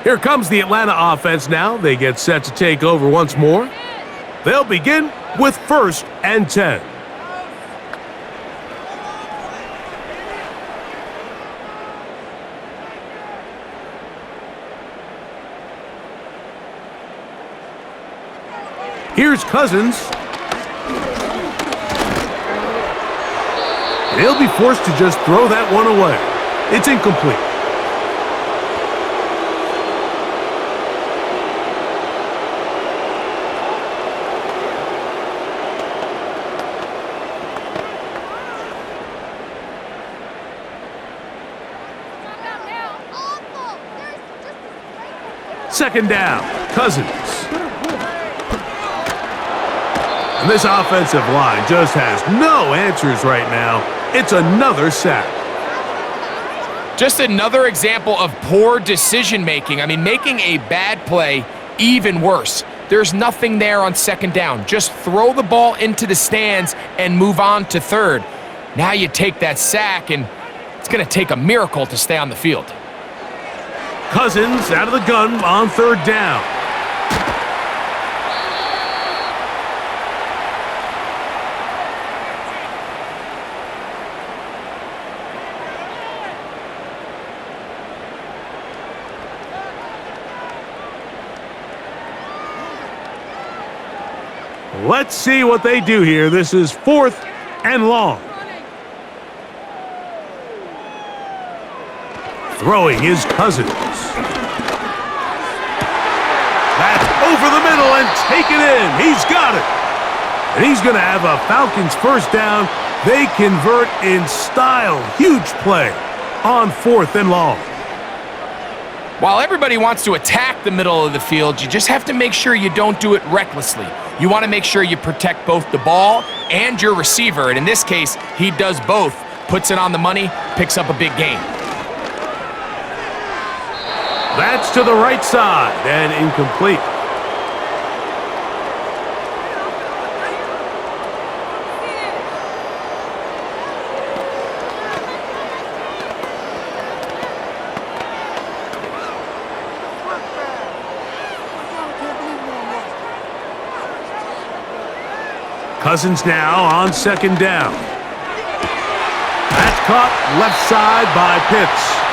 A: Here comes the Atlanta offense now. They get set to take over once more. They'll begin with 1st and 10. Here's Cousins. They'll be forced to just throw that one away. It's incomplete. Second down, Cousins. And this offensive line just has no answers right now. It's another sack.
B: Just another example of poor decision-making. I mean, making a bad play even worse. There's nothing there on second down. Just throw the ball into the stands and move on to third. Now you take that sack, and it's going to take a miracle to stay on the field.
A: Cousins out of the gun on third down. Let's see what they do here. This is 4th and long. Throwing is Cousins. That's over the middle and taken in. He's got it. And he's going to have a Falcons first down. They convert in style. Huge play on 4th and long.
B: While everybody wants to attack the middle of the field, you just have to make sure you don't do it recklessly. You want to make sure you protect both the ball and your receiver. And in this case, he does both. Puts it on the money, picks up a big gain.
A: That's to the right side and incomplete. Cousins now on second down. That's caught left side by Pitts.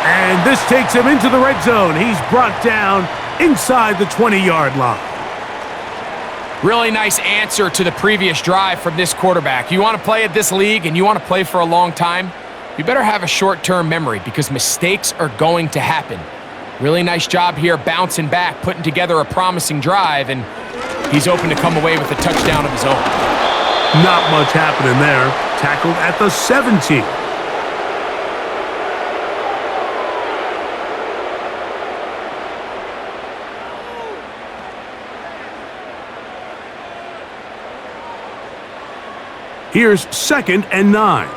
A: And this takes him into the red zone. He's brought down inside the 20-yard line.
B: Really nice answer to the previous drive from this quarterback. You want to play at this league and you want to play for a long time, you better have a short-term memory because mistakes are going to happen. Really nice job here bouncing back, putting together a promising drive, and he's open to come away with a touchdown of his own.
A: Not much happening there. Tackled at the 17. Here's 2nd and 9.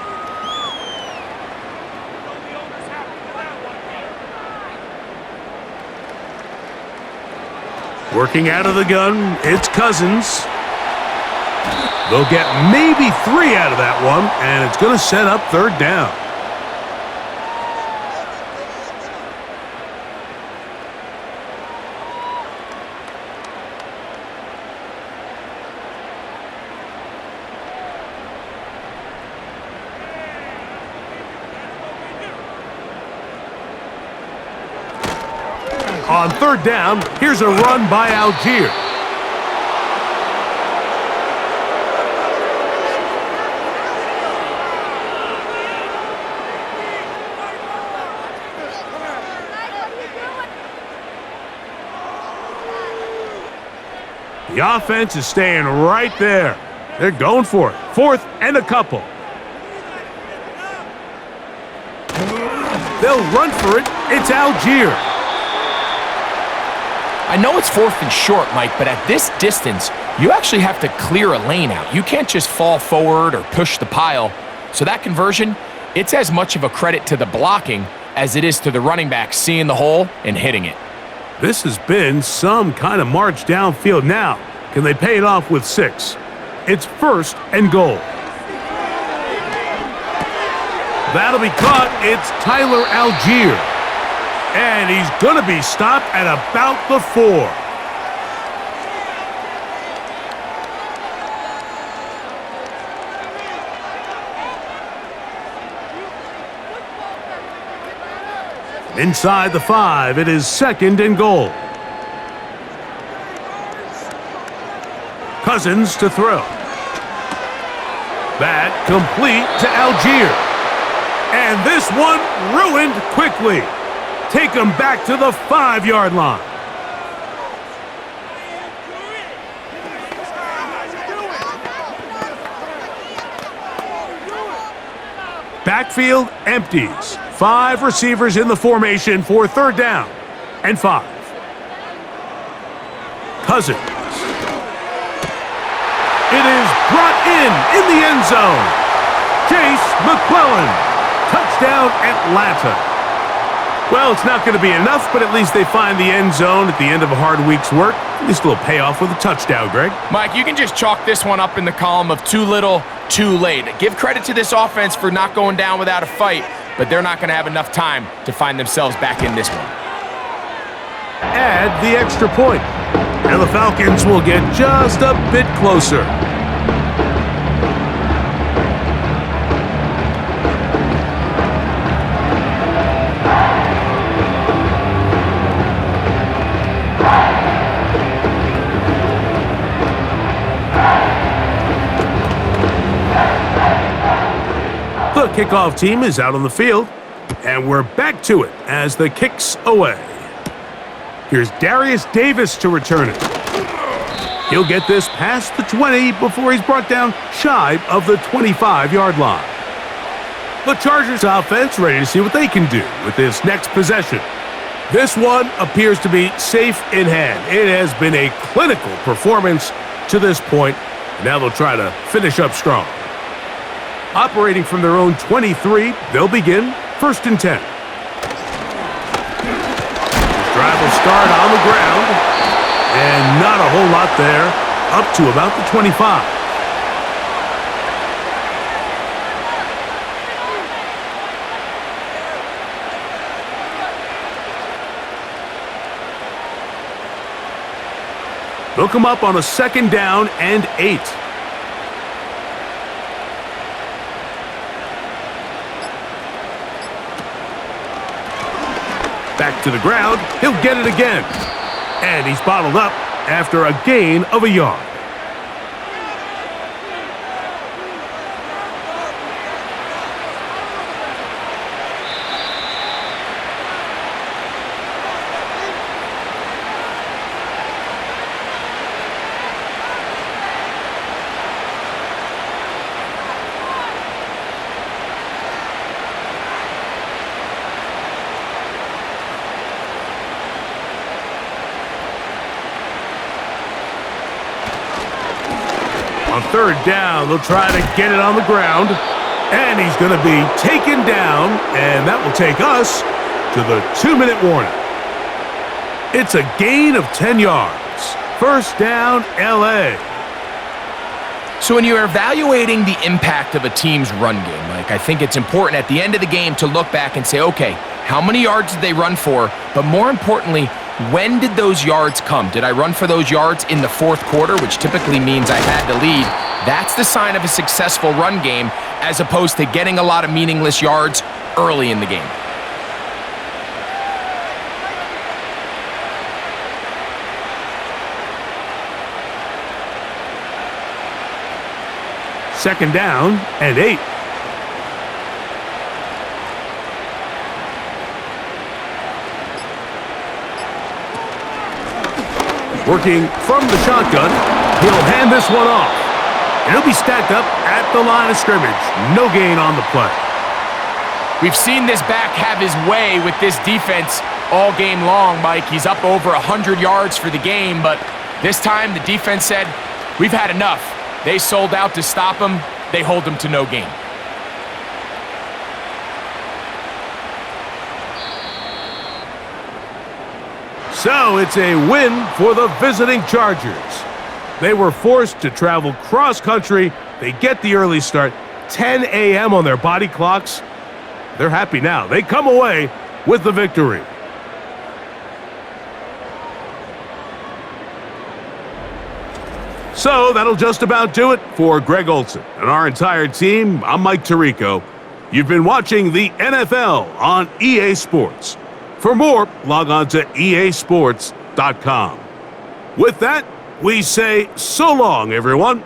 A: Working out of the gun, it's Cousins. They'll get maybe 3 out of that one, and it's going to set up third down. On third down, here's a run by Algier. The offense is staying right there. They're going for it. 4th and a couple. They'll run for it. It's Algier.
B: I know it's 4th and short, Mike, but at this distance, you actually have to clear a lane out. You can't just fall forward or push the pile. So that conversion, it's as much of a credit to the blocking as it is to the running back seeing the hole and hitting it.
A: This has been some kind of march downfield. Now, can they pay it off with 6? It's 1st and goal. That'll be caught. It's Tyler Algier. And he's going to be stopped at about the 4. Inside the 5, it is 2nd and goal. Cousins to throw. That complete to Algier. And this one ruined quickly. Take him back to the 5-yard line. Backfield empties. 5 receivers in the formation for third down and 5. Cousins. It is brought in the end zone. Chase McClellan. Touchdown, Atlanta. Well, it's not going to be enough, but at least they find the end zone at the end of a hard week's work. At least a little payoff with a touchdown, Greg.
B: Mike, you can just chalk this one up in the column of too little, too late. Give credit to this offense for not going down without a fight, but they're not going to have enough time to find themselves back in this one.
A: Add the extra point, and the Falcons will get just a bit closer. The kickoff team is out on the field, and we're back to it as the kick's away. Here's Darius Davis to return it. He'll get this past the 20 before he's brought down shy of the 25-yard line. The Chargers offense ready to see what they can do with this next possession. This one appears to be safe in hand. It has been a clinical performance to this point, and now they'll try to finish up strong. Operating from their own 23, they'll begin 1st and 10. Drive will start on the ground, and not a whole lot there, up to about the 25. They'll come up on a 2nd down and 8. Back to the ground, he'll get it again. And he's bottled up after a gain of a yard. On 3rd down, they'll try to get it on the ground. And he's going to be taken down, and that will take us to the 2-minute warning. It's a gain of 10 yards. 1st down, LA.
B: So when you're evaluating the impact of a team's run game, Mike, I think it's important at the end of the game to look back and say, okay, how many yards did they run for? But more importantly, when did those yards come? Did I run for those yards in the 4th quarter, which typically means I had to lead? That's the sign of a successful run game, as opposed to getting a lot of meaningless yards early in the game.
A: Second down and 8. Working from the shotgun, he'll hand this one off. And he'll be stacked up at the line of scrimmage. No gain on the play.
B: We've seen this back have his way with this defense all game long, Mike. He's up over 100 yards for the game, but this time the defense said, we've had enough. They sold out to stop him. They hold him to no gain.
A: So it's a win for the visiting Chargers. They were forced to travel cross-country. They get the early start, 10 a.m. on their body clocks. They're happy now. They come away with the victory. So that'll just about do it for Greg Olson and our entire team. I'm Mike Tirico. You've been watching the NFL on EA Sports. For more, log on to easports.com. With that, we say so long, everyone.